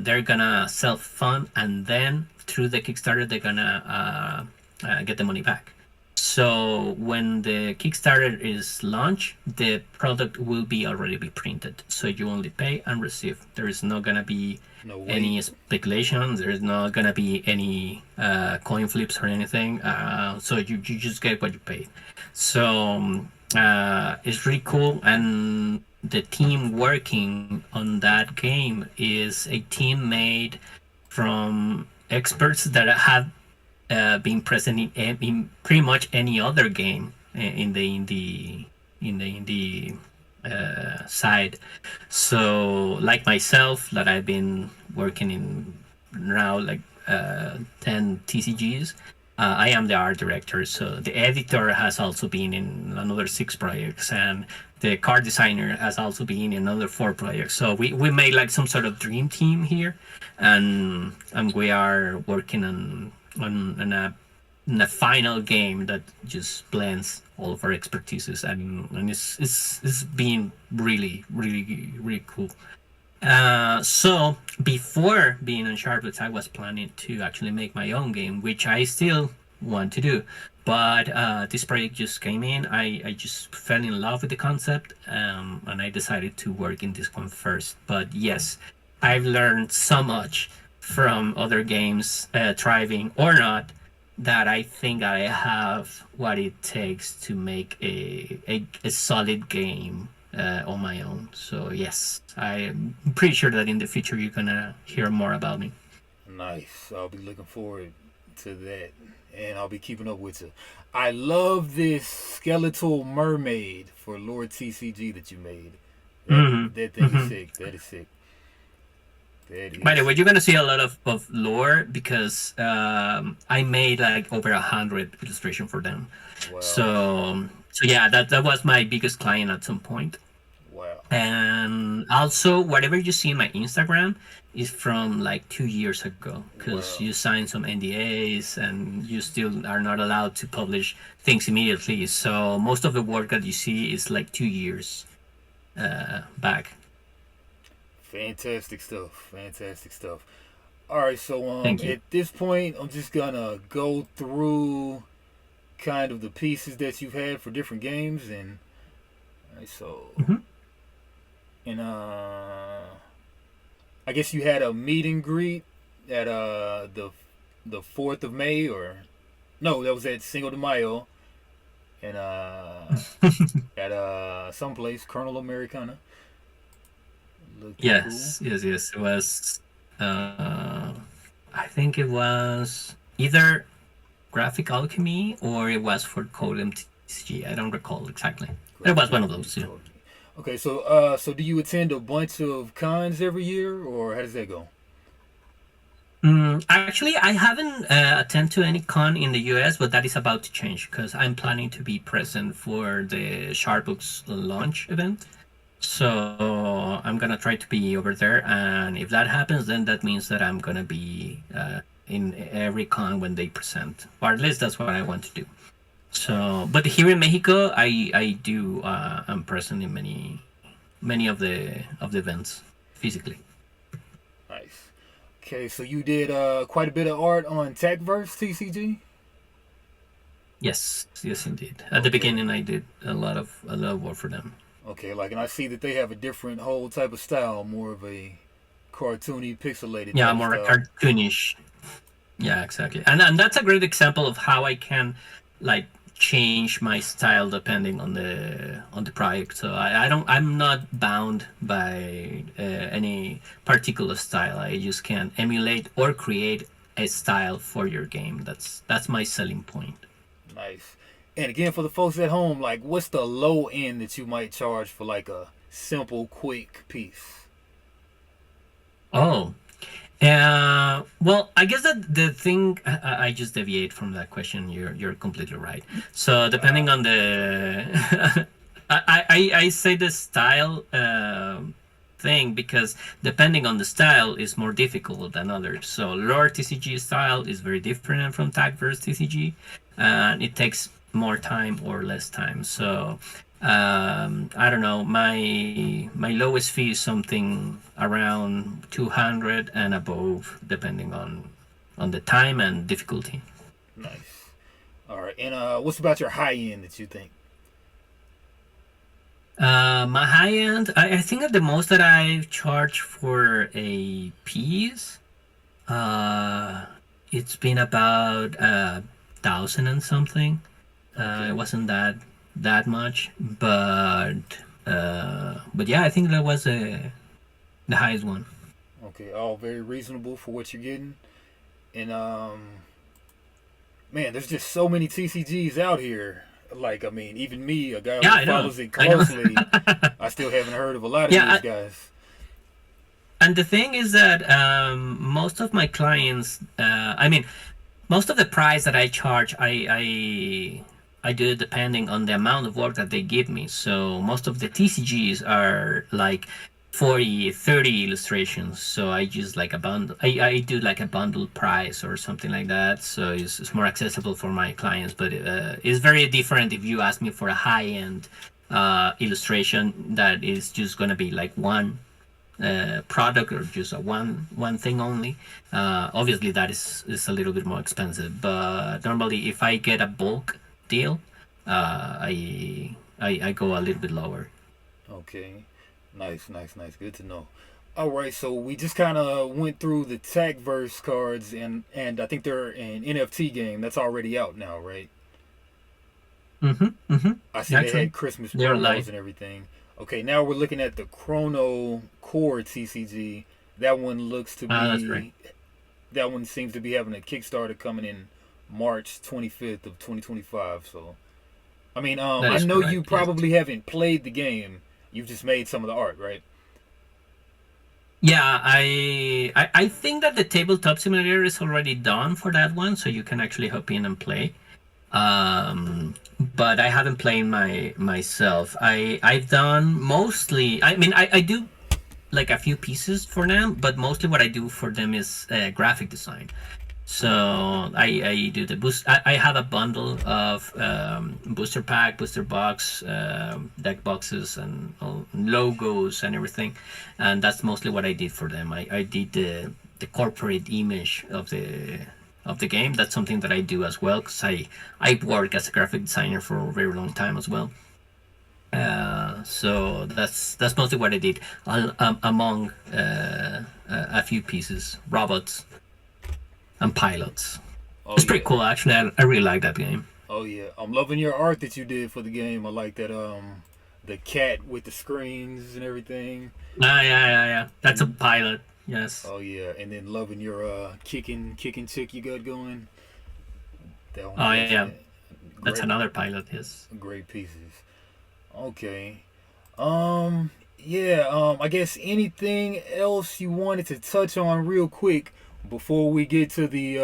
They're gonna self fund, and then through the Kickstarter, they're gonna get the money back. So when the Kickstarter is launched, the product will be already be printed. So you only pay and receive. There is not gonna be any speculation. There is not gonna be any coin flips or anything. So you just get what you pay. So it's really cool, and the team working on that game is a team made from experts that have been present in pretty much any other game in the indie side. So like myself, that I've been working in now like 10 TCGs. I am the art director, so the editor has also been in another 6 projects, and the card designer has also been in another 4 projects. So we made like some sort of dream team here, and we are working on a final game that just blends all of our expertises, and it's been really cool. So before being on Sharplets, I was planning to actually make my own game, which I still want to do. But this project just came in. I just fell in love with the concept, and I decided to work in this one first. But yes, I've learned so much from other games, thriving or not, that I think I have what it takes to make a solid game on my own. So yes, I'm pretty sure that in the future you're gonna hear more about me. Nice. I'll be looking forward to that, and I'll be keeping up with you. I love this skeletal mermaid for Lord TCG that you made. That thing is sick. That is sick. By the way, you're gonna see a lot of lore, because I made like over 100 illustration for them. Wow. So yeah, that was my biggest client at some point. Wow. And also, whatever you see in my Instagram is from like 2 years ago, because you signed some NDAs and you still are not allowed to publish things immediately. So most of the work that you see is like 2 years back. Fantastic stuff. Fantastic stuff. All right, so Thank you. at this point, I'm just gonna go through kind of the pieces that you've had for different games, and all right, so and I guess you had a meet and greet at the 4th of May, or no, that was at Cinco de Mayo, and at someplace, Colonel Americana. Yes, Cool. yes. It was. I think it was either Graphic Alchemy or it was for Codem TCG. I don't recall exactly. It was one of those. Yeah. Okay, so do you attend a bunch of cons every year, or how does that go? Actually, I haven't attended to any con in the US, but that is about to change, because I'm planning to be present for the Sharpbooks launch event. So I'm gonna try to be over there, and if that happens, then that means that I'm gonna be in every con when they present, or at least that's what I want to do. So, but here in Mexico, I do I'm present in many of the events physically. Nice. Okay, so you did quite a bit of art on Techverse TCG. Yes, indeed. At the beginning, I did a lot of work for them. Okay, like, and I see that they have a different whole type of style, more of a cartoony, pixelated Yeah, type of more style. cartoonish. Yeah, exactly. And that's a great example of how I can like change my style depending on the project. So I'm not bound by any particular style. I just can emulate or create a style for your game. That's my selling point. Nice. And again, for the folks at home, like, what's the low end that you might charge for like a simple, quick piece? Oh, well, I guess that the thing I just deviate from that question. You're completely right. So depending on the, I say the style thing because depending on the style is more difficult than others. So lore TCG style is very different from tag verse TCG, and it takes more time or less time. So I don't know. My lowest fee is something around 200 and above, depending on the time and difficulty. Nice. All right. And what's about your high end that you think? My high end, I think that the most that I've charged for a piece, uh, it's been about 1,000 and something. It Okay. wasn't that much, but yeah, I think that was the highest one. Okay. All very reasonable for what you're getting. And man, there's just so many TCGs out here. Like, I mean, even me, a guy Yeah, who I know. follows it I know. closely, I still haven't heard of a lot of Yeah, these guys. and the thing is that most of my clients, I mean, most of the price that I charge, I do it depending on the amount of work that they give me. So most of the TCGs are like 40, 30 illustrations. So I use like a bundle. I do like a bundle price or something like that. So it's more accessible for my clients. But it's very different if you ask me for a high end illustration that is just gonna be like one product or just a one thing only. Obviously, that is a little bit more expensive. But normally, if I get a bulk deal, I go a little bit lower. Okay. Nice, nice, nice. Good to know. All right, so we just kind of went through the Tagverse cards, and I think they're an NFT game that's already out now, right? I see they Actually, had Christmas they're promos like and everything. Okay, now we're looking at the Chrono Core TCG. That one looks to that's right. be. That one seems to be having a Kickstarter coming in March 25th of 2025. So, I mean, That I is know you correct. Yes. probably haven't played the game. You've just made some of the art, right? Yeah, I think that the tabletop simulator is already done for that one, so you can actually hop in and play. But I haven't played myself. I've done mostly. I mean, I do like a few pieces for them, but mostly what I do for them is graphic design. So I do the boost. I have a bundle of booster pack, booster box, deck boxes, and logos and everything, and that's mostly what I did for them. I did the corporate image of the game. That's something that I do as well because I work as a graphic designer for a very long time as well. So that's mostly what I did among a few pieces, robots and pilots. Oh It's pretty yeah. cool actually. I really like that game. Oh yeah. I'm loving your art that you did for the game. I like that the cat with the screens and everything. Yeah. That's a And pilot. Yes. oh yeah, and then loving your kicking chick you got going. That one Oh was yeah. That's great another pilot. Yes. great pieces. Okay. Yeah, I guess anything else you wanted to touch on real quick before we get to the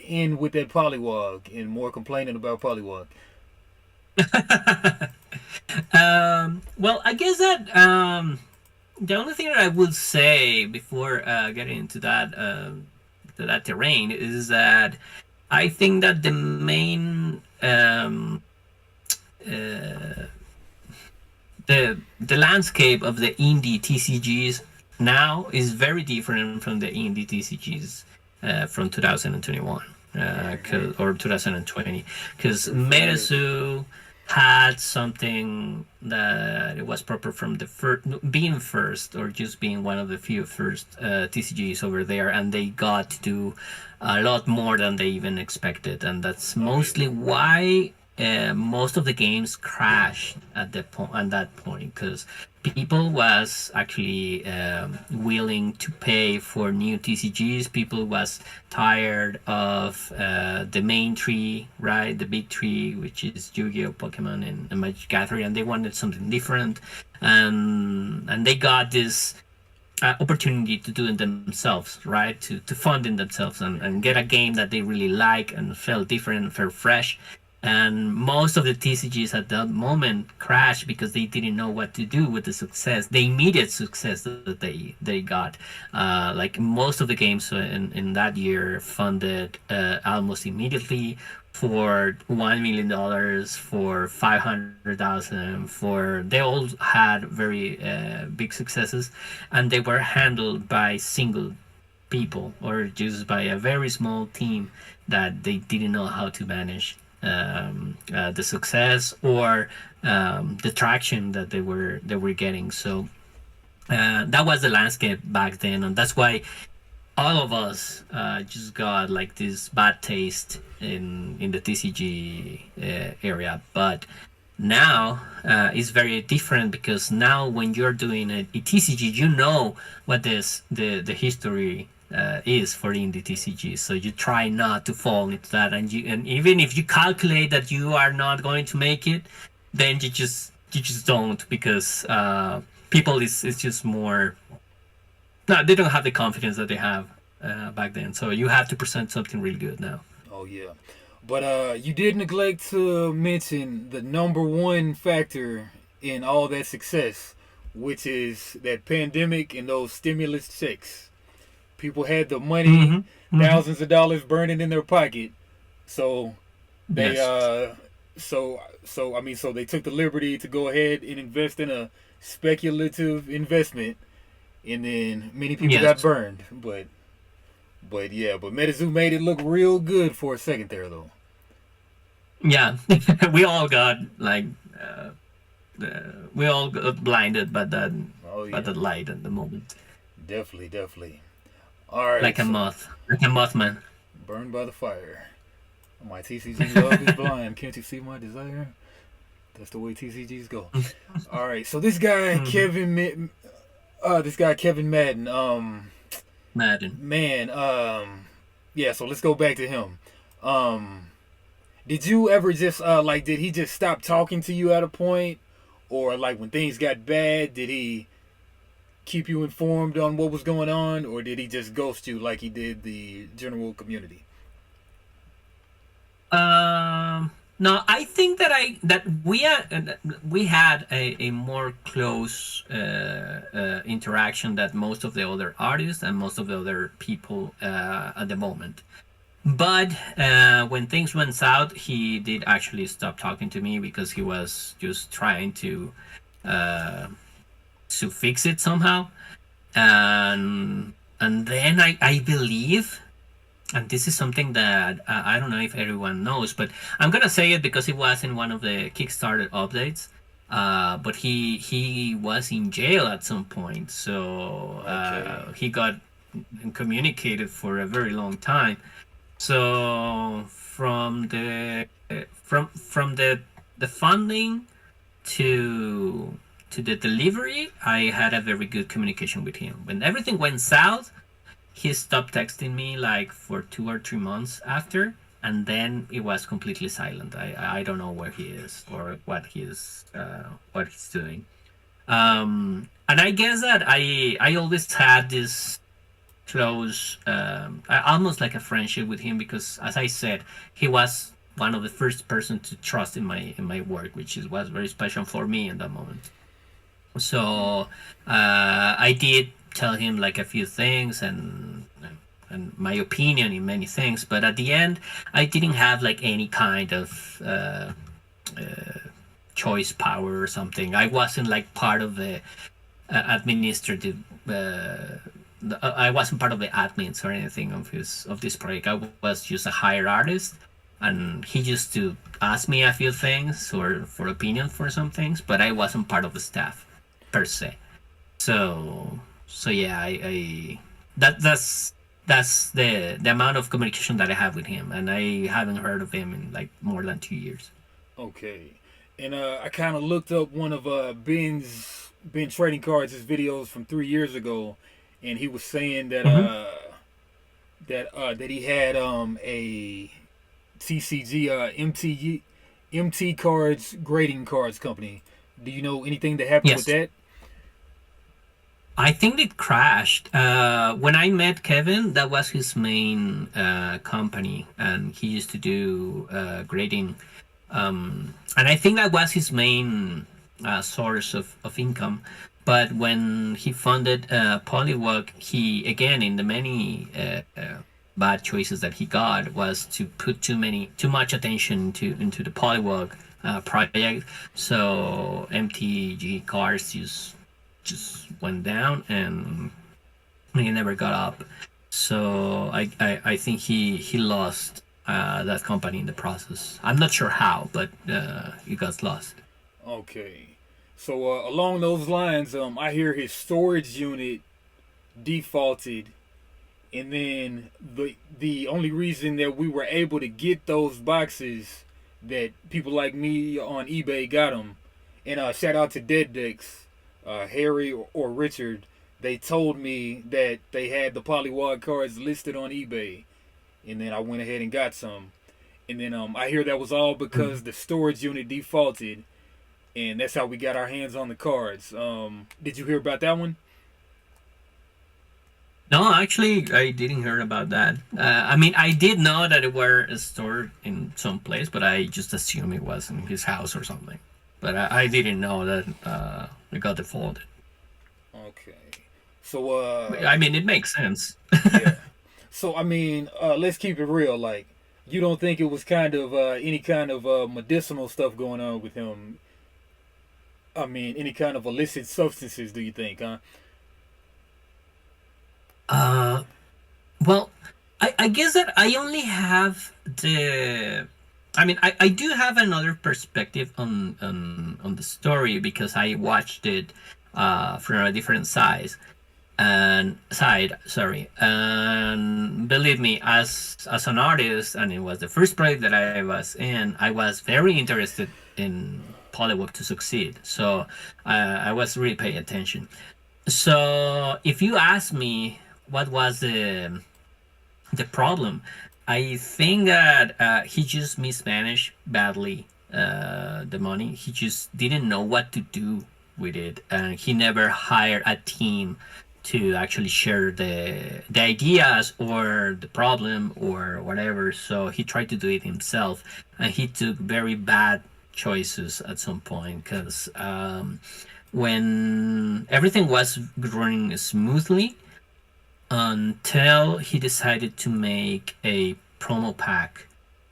end with that polywog and more complaining about polywog. Well, I guess that the only thing that I would say before getting into to that terrain is that I think that the main uh, the landscape of the indie TCGs now is very different from the indie TCGs from 2021 or 2020 because It really is. Metasu had something that it was proper from the first, being first or just being one of the few first TCGs over there, and they got to do a lot more than they even expected, and that's mostly why most of the games crashed at that point, because people was actually willing to pay for new TCGs. People was tired of the main tree, right? The big tree, which is Yu-Gi-Oh, Pokemon, and Magic Gathering, and they wanted something different, and they got this opportunity to do it themselves, right? To fund it themselves and get a game that they really like and felt different and felt fresh. And most of the TCGs at that moment crashed because they didn't know what to do with the success, the immediate success that they got. Like most of the games in that year funded almost immediately for $1 million, for 500,000, for they all had very big successes, and they were handled by single people or just by a very small team that they didn't know how to manage the success or the traction that they were getting. So that was the landscape back then, and that's why all of us just got like this bad taste in the TCG area. But now it's very different, because now when you're doing a TCG, you know what the history is for indie TCG. So you try not to fall into that, and even if you calculate that you are not going to make it, then you just don't, because people is just more. No, they don't have the confidence that they have back then. So you have to present something really good now. Oh yeah, but you did neglect to mention the number one factor in all that success, which is that pandemic and those stimulus checks. People had the money, thousands of dollars burning in their pocket, so they Yes. so they took the liberty to go ahead and invest in a speculative investment, and then many people got Yes. burned. But yeah, but Metazu made it look real good for a second there, though. Yeah. We all got like we all got blinded Oh by yeah, that light at the moment, definitely, definitely. All right, like a so moth, like a mothman. burned by the fire. My TCG love is blind. Can't you see my desire? That's the way TCGs go. All right, so Mhm. This guy Kevin Madden, Madden. man, yeah. So let's go back to him. Um, did you ever just like, did he just stop talking to you at a point, or like when things got bad, did he keep you informed on what was going on, or did he just ghost you like he did the general community? No, I think that we had a more close interaction than most of the other artists and most of the other people at the moment. But when things went south, he did actually stop talking to me, because he was just trying uh, to fix it somehow. And then I believe, and this is something that I don't know if everyone knows, but I'm gonna say it because it was in one of the Kickstarter updates. But he was in jail at some point, so Okay. he got communicated for a very long time. So from the funding to the delivery, I had a very good communication with him. When everything went south, he stopped texting me like for 2 or 3 months after, and then it was completely silent. I don't know where he is or what he's doing. And I guess that I always had this close, almost like a friendship with him, because as I said, he was one of the first person to trust in my work, which was very special for me in that moment. So I did tell him like a few things, and my opinion in many things, but at the end I didn't have like any kind of choice power or something. I wasn't like part of the administrative. I wasn't part of the admins or anything of this project. I was just a hired artist, and he used to ask me a few things or for opinion for some things, but I wasn't part of the staff per se. So yeah, I that's the amount of communication that I have with him, and I haven't heard of him in like more than 2 years. Okay. And I kind of looked up one of Ben Trading Cards' videos from 3 years ago, and he was saying that Mm-hmm. that he had a TCG MT Cards Grading Cards company. Do you know anything that happened with Yes. that? I think it crashed. When I met Kevin, that was his main company, and he used to do grading. And I think that was his main source of income. But when he funded Polywog, he again in the many bad choices that he got was to put too much attention into the Polywog project. So MTG cars just went down and he never got up. So I think he lost that company in the process. I'm not sure how, but he got lost. Okay. So along those lines, I hear his storage unit defaulted, and then the only reason that we were able to get those boxes that people like me on eBay got them, and shout out to Dead Decks, Harry or Richard. They told me that they had the Polywog cards listed on eBay, and then I went ahead and got some. And then I hear that was all because the storage unit defaulted, and that's how we got our hands on the cards. Did you hear about that one? No, actually, I didn't hear about that. I mean, I did know that it were stored in some place, but I just assumed it was in his house or something. But I didn't know that it got defaulted. Okay. So I mean, it makes sense. yeah. So I mean, let's keep it real. Like, you don't think it was kind of any kind of medicinal stuff going on with him? I mean, any kind of illicit substances? Do you think, huh? Uh, well, I guess that I only have the. I mean, I do have another perspective on the story because I watched it from a different side, sorry. And believe me, as an artist, and it was the first project that I was in, I was very interested in Polywog to succeed. So I was really paying attention. So if you ask me what was the problem, I think that he just mismanaged badly the money. He just didn't know what to do with it, and he never hired a team to actually share the ideas or the problem or whatever. So he tried to do it himself, and he took very bad choices at some point because when everything was running smoothly until he decided to make a promo pack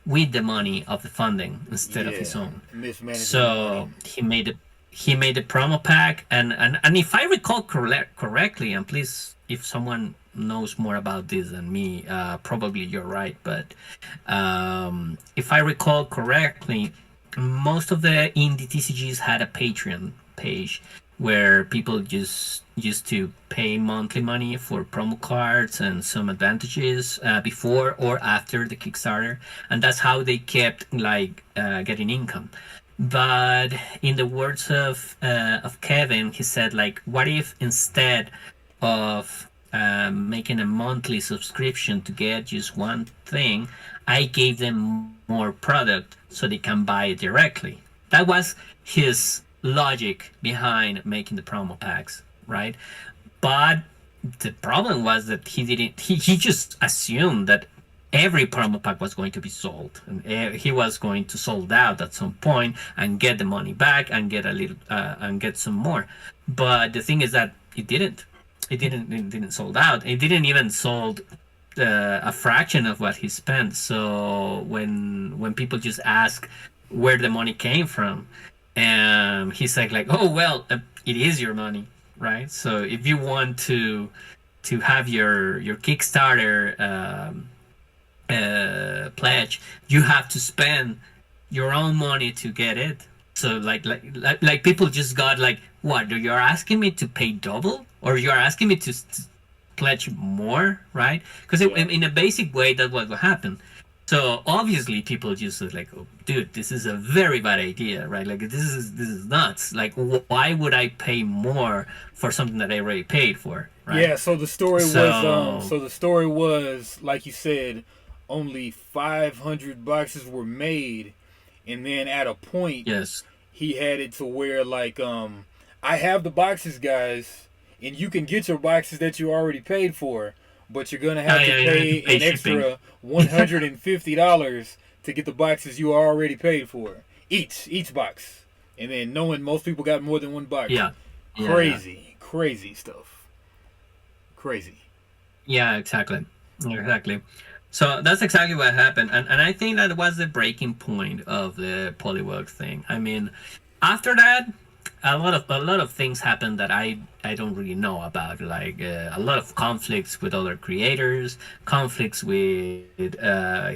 with the money of the funding instead of his Yeah, own. mismanaging the So money. he made the promo pack, and if I recall correctly, and please, if someone knows more about this than me, probably you're right. But if I recall correctly, most of the indie TCGs had a Patreon page where people just used to pay monthly money for promo cards and some advantages before or after the Kickstarter, and that's how they kept like getting income. But in the words of Kevin, he said like, what if instead of making a monthly subscription to get just one thing, I gave them more product so they can buy it directly. That was his logic behind making the promo packs, right? But the problem was that he didn't. He just assumed that every promo pack was going to be sold, and he was going to sold out at some point and get the money back and get a little and get some more. But the thing is that it didn't. It didn't sold out. It didn't even sold a fraction of what he spent. So when people just ask where the money came from, he's like, oh well, it is your money, right? So if you want to have your Kickstarter pledge, you have to spend your own money to get it. So like people just got like, what? You're asking me to pay double, or you're asking me to pledge more, right? Because in a basic way, that's what will happen. So obviously, people just like, oh, dude, this is a very bad idea, right? Like this is nuts. Like, why would I pay more for something that I already paid for, right? Yeah, so the story was So so the story was like you said, only 500 boxes were made, and then at a point yes, he had it to where like I have the boxes, guys, and you can get your boxes that you already paid for, but you're gonna have to yeah, you have to pay pay an shipping. extra $150 to get the boxes you already paid for each box. And then knowing most people got more than one box, Yeah, yeah, crazy stuff, crazy. yeah, exactly, exactly. So that's exactly what happened, and I think that was the breaking point of the Polywog thing. I mean, after that, a lot of things happened that I don't really know about, like a lot of conflicts with other creators, conflicts with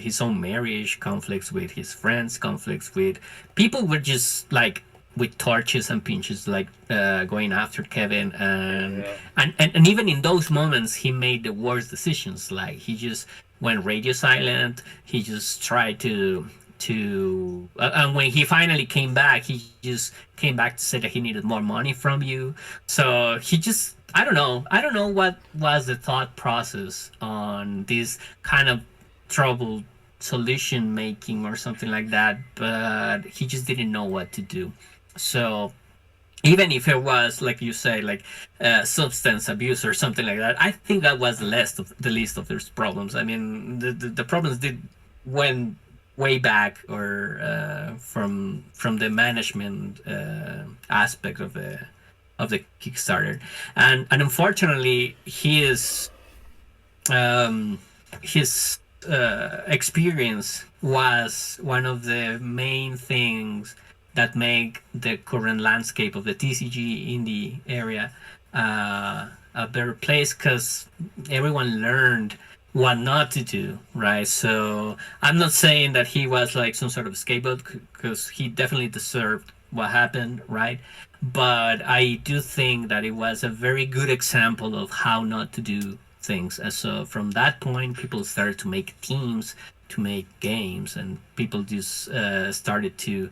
his own marriage, conflicts with his friends, conflicts with people were just like with torches and pinches, like going after Kevin, Yeah, and even in those moments he made the worst decisions. Like he just went radio silent. He just tried to and when he finally came back, he just came back to say that he needed more money from you. So he just, I don't know what was the thought process on this kind of troubled solution making or something like that, but he just didn't know what to do. So even if it was like you say, like substance abuse or something like that, I think that was the least of his problems. I mean, the problems did went way back, or from the management aspect of the Kickstarter, and unfortunately his experience was one of the main things that make the current landscape of the TCG in the area a better place, because everyone learned what not to do, right? So I'm not saying that he was like some sort of scapegoat, because he definitely deserved what happened, right? But I do think that it was a very good example of how not to do things. And so from that point, people started to make teams, to make games, and people just started to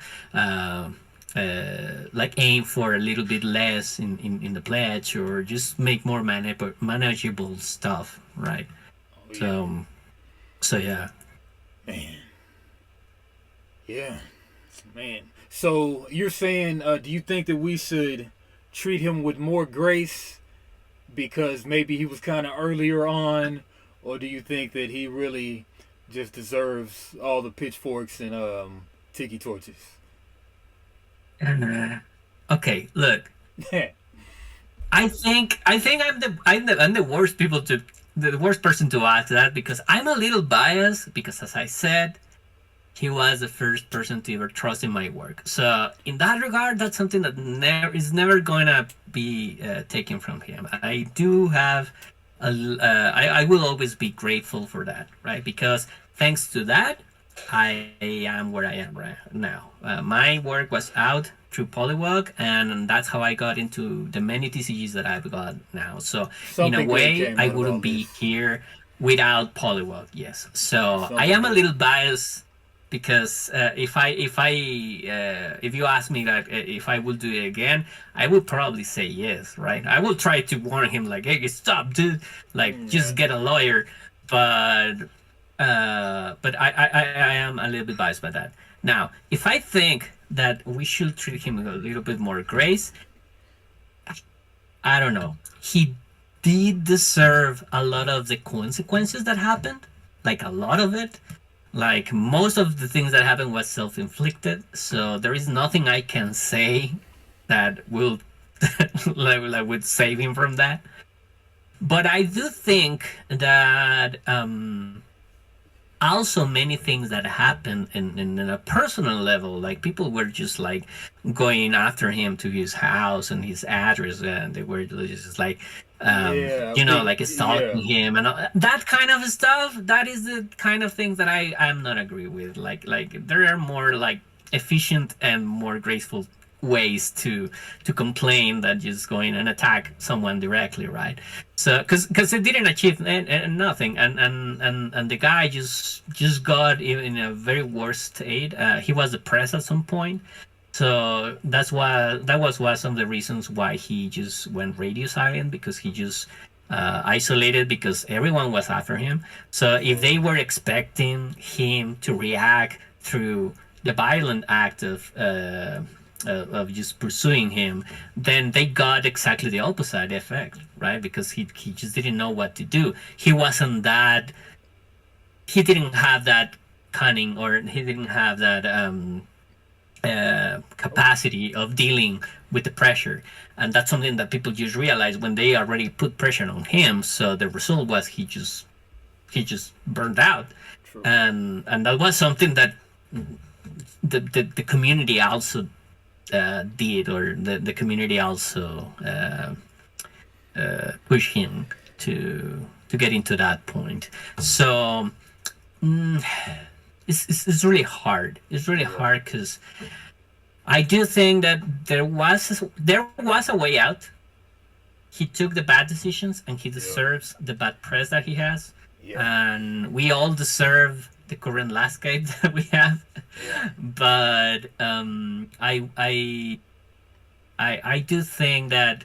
like aim for a little bit less in the pledge, or just make more manageable stuff, right? oh yeah, So so yeah. man, yeah, man. So you're saying, do you think that we should treat him with more grace because maybe he was kind of earlier on, or do you think that he really just deserves all the pitchforks and tiki torches? Okay, look, I think I'm the worst people to the worst person to ask that, because I'm a little biased, because as I said, he was the first person to ever trust in my work. So in that regard, that's something that is never going to be taken from him. I do have I will always be grateful for that, right? Because thanks to that, I am where I am right now. My work was out through Polywog, and that's how I got into the many TCGs that I've got now. So in a Something good way, came I out of all wouldn't be this. here without Polywog. Yes. So I Something am a good. little biased, because if you ask me that if I will do it again, I would probably say yes, right? I will try to warn him like, hey, stop, dude, like Yeah. just get a lawyer. But I am a little bit biased by that. Now, if I think that we should treat him with a little bit more grace, I don't know. He did deserve a lot of the consequences that happened, like a lot of it. Like most of the things that happened was self-inflicted, so there is nothing I can say that will like would save him from that. But I do think that also many things that happened in a personal level. Like people were just like going after him to his house and his address, and they were just like, Yeah, you know, big. like Yeah, stalking him and that kind of stuff. That is the kind of things that I'm not agree with. Like there are more like efficient and more graceful ways to complain than just going and attack someone directly, right? So because it didn't achieve nothing, and the guy just got in a very worse state. He was depressed at some point, so that was one of the reasons why he just went radio silent, because he just isolated, because everyone was after him. So if they were expecting him to react through the violent act of just pursuing him, then they got exactly the opposite effect, right? Because he just didn't know what to do. He didn't have that cunning, or he didn't have that capacity of dealing with the pressure. And that's something that people just realize when they already put pressure on him. So the result was he just burned out. true. And that was something that the community also did, or the community also pushed him to get into that point. So mm, it's really hard. It's really Yeah, hard because I do think that there was a way out. He took the bad decisions, and he yeah, deserves the bad press that he has, yeah, and we all deserve the current landscape that we have. yeah, But I do think that,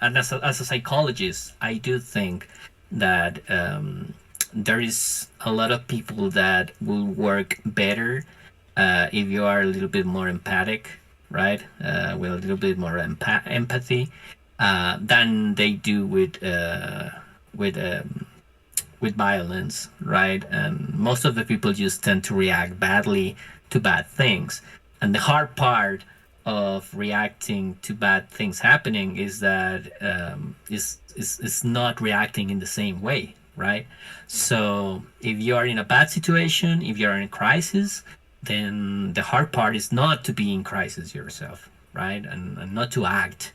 and as a psychologist, I do think that there is a lot of people that will work better if you are a little bit more empathic, right? With a little bit more empathy than they do with with violence, right? And most of the people just tend to react badly to bad things. And the hard part of reacting to bad things happening is that is not reacting in the same way, right? So if you are in a bad situation, if you're in a crisis, then the hard part is not to be in crisis yourself, right? And not to act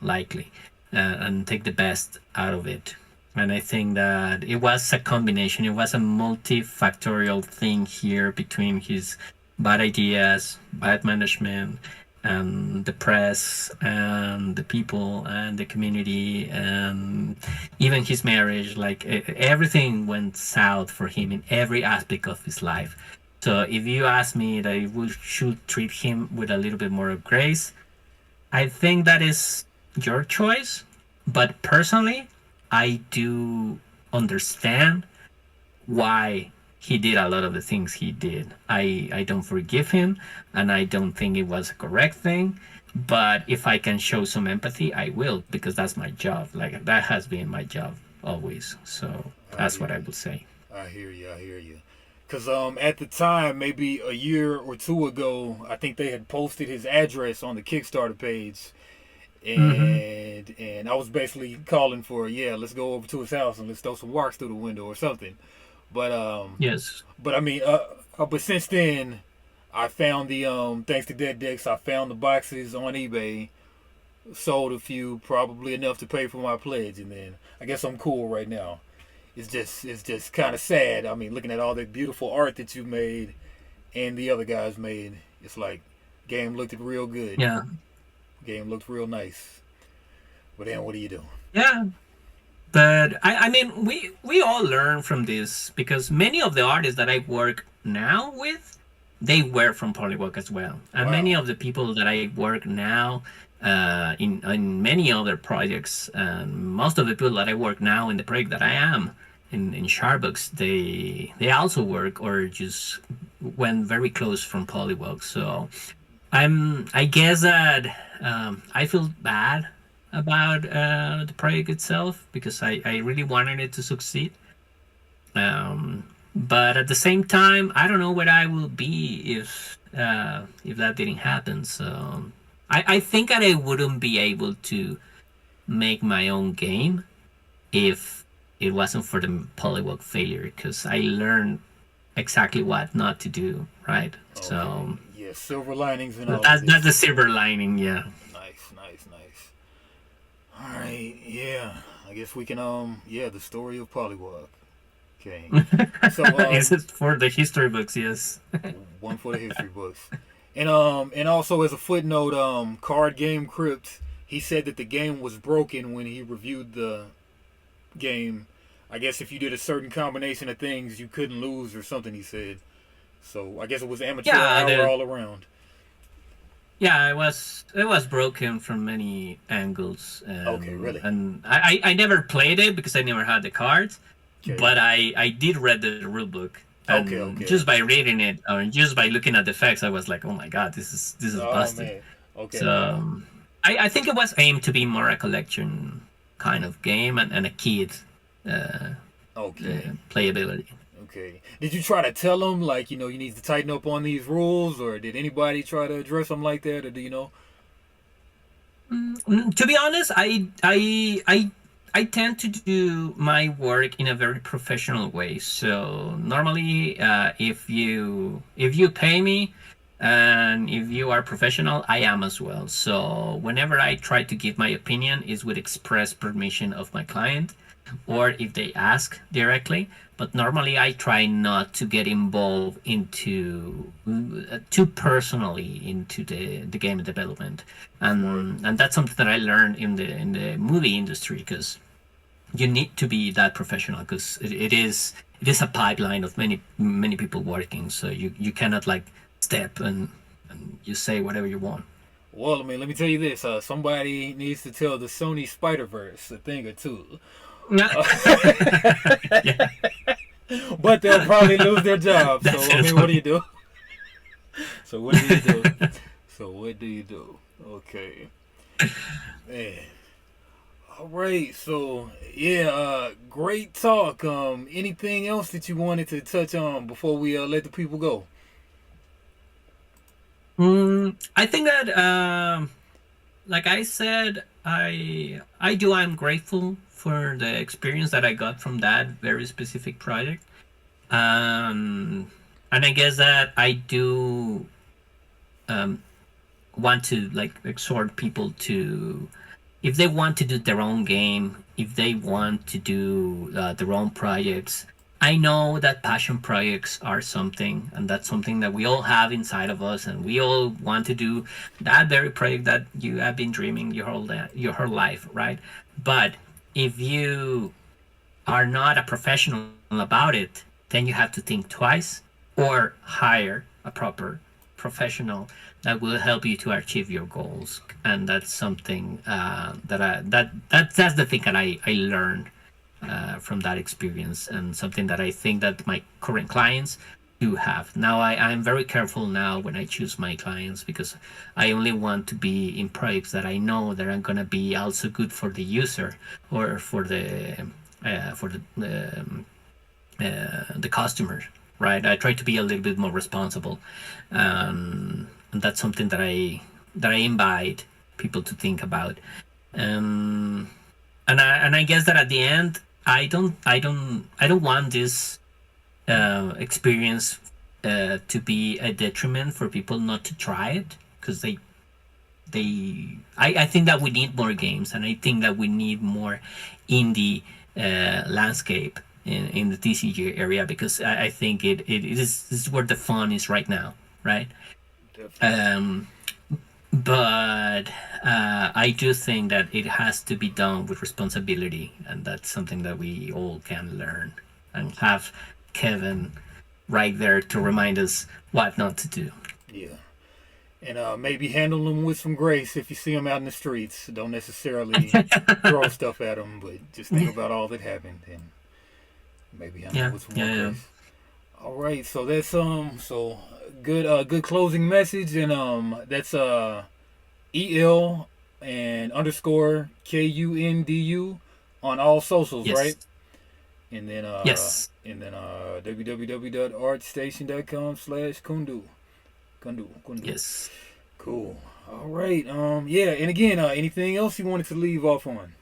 likely and take the best out of it. And I think that it was a combination, it was a multifactorial thing here between his bad ideas, bad management, and the press, and the people, and the community, and even his marriage. Like everything went south for him in every aspect of his life. So if you ask me that we should treat him with a little bit more of grace, I think that is your choice. But personally, I do understand why he did a lot of the things he did. I don't forgive him, and I don't think it was a correct thing. But if I can show some empathy, I will, because that's my job. Like that has been my job always. So I that's hear what I you. would say. I hear you. I hear you. Cause at the time, maybe a year or two ago, I think they had posted his address on the Kickstarter page, Mm-hmm. and I was basically calling for, yeah, let's go over to his house and let's throw some rocks through the window or something. But Yes. but I mean, but since then, I found the thanks to Dead Decks, I found the boxes on eBay, sold a few, probably enough to pay for my pledge, and then I guess I'm cool right now. It's just kind of sad. I mean, looking at all the beautiful art that you made and the other guys made, it's like game looked real good. Yeah. Game looked real nice. But then what do you do? Yeah. But I mean, we all learn from this, because many of the artists that I work now with, they were from Polywog as well, and many Wow. of the people that I work now in many other projects, and most of the people that I work now in the project that I am in Sharbucks, they also work or just went very close from Polywog. So I guess that I feel bad about the project itself, because I really wanted it to succeed. But at the same time, I don't know where I will be if that didn't happen. So I think that I wouldn't be able to make my own game if it wasn't for the Polywog failure, because I learned exactly what not to do, right? Okay. So Yeah, silver linings and all of that's the this. silver lining, yeah. Nice, nice, nice. All right, yeah. I guess we can yeah, the story of Polywog. Okay. So Is it for the history books? Yes. one for the history books. And also as a footnote, Card Game Crypt, he said that the game was broken when he reviewed the game. I guess if you did a certain combination of things, you couldn't lose or something. He said. So I guess it was amateur Yeah, hour all around. yeah, it was broken from many angles, Okay, really? and I never played it because I never had the cards, Okay. but I did read the rule book, and Okay. just by reading it or just by looking at the facts, I was like, oh my god, this is Oh busted. man. Okay. So I think it was aimed to be more a collection kind of game, and a kid Okay. playability. Okay. Did you try to tell him like you need to tighten up on these rules, or did anybody try to address him like that, or do you know? To be honest, I tend to do my work in a very professional way. So normally, if you pay me, and if you are professional, I am as well. So whenever I try to give my opinion, is with express permission of my client, or if they ask directly. But normally, I try not to get involved into too personally into the game development, and that's something that I learned in the movie industry, because you need to be that professional, because it is a pipeline of many people working, so you cannot like step and you say whatever you want. Well, I mean, let me tell you this. Somebody needs to tell the Sony Spider-Verse a thing or two. Yeah. But they'll probably lose their job. So, That's I mean, it. what do you do? So, what do you do? So, what do you do? Okay. Man. All right. So, yeah, great talk. Anything else that you wanted to touch on before we let the people go? I think that, like I said, I'm grateful for the experience that I got from that very specific project. And I guess that I do want to like exhort people to, if they want to do their own game, if they want to do their own projects. I know that passion projects are something, and that's something that we all have inside of us, and we all want to do that very project that you have been dreaming your whole life, right? But if you are not a professional about it, then you have to think twice, or hire a proper professional that will help you to achieve your goals. And that's something that's the thing that I learned from that experience, and something that I think that my current clients do have. Now I'm very careful now when I choose my clients, because I only want to be in projects that I know that are gonna be also good for the user, or for the customer, right? I try to be a little bit more responsible, and that's something that I invite people to think about. And I guess that at the end, I don't want this experience to be a detriment for people not to try it, because I think that we need more games, and I think that we need more indie landscape in the TCG area, because I think it is this is where the fun is right now, right? Definitely. But I do think that it has to be done with responsibility, and that's something that we all can learn, and have Kevin right there to remind us what not to do. Yeah. And maybe handle them with some grace if you see them out in the streets. Don't necessarily throw stuff at them, but just think about all that happened and maybe handle Yeah, it with some yeah, more yeah. grace. All right, so that's so good closing message, and that's EL and underscore KUNDU on all socials, Yes, right? And then yes. www.artstation.com/Kundu. Kundu. Yes. Cool. All right. Yeah. And again, anything else you wanted to leave off on?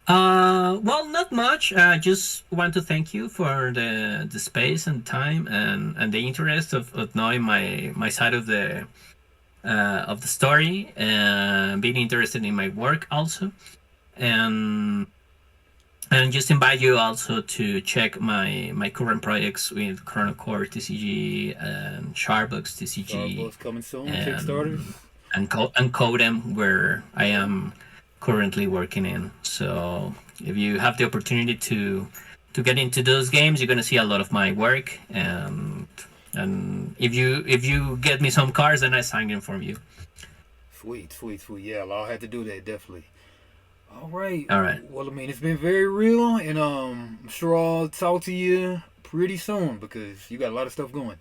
Well, not much. I just want to thank you for the space and time and the interest of knowing my side of the story and being interested in my work also. And and just invite you also to check my current projects with Chrono Core TCG and Sharbucks TCG Starbucks coming soon. Kickstarters. and and Codem, where I am currently working in. So if you have the opportunity to get into those games, you're gonna see a lot of my work. And if you get me some cards, then I sign them for you. Sweet, sweet, sweet. Yeah, I'll have to do that definitely. All right. All right. Well, I mean, it's been very real, and I'm sure I'll talk to you pretty soon because you got a lot of stuff going.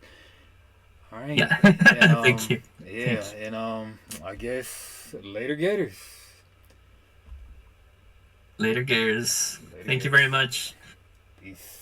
All right. Yeah. And Thank you. yeah, Thanks. and I guess later, Gators. Later, Gears. Later, Thank you Gators. very much. Peace.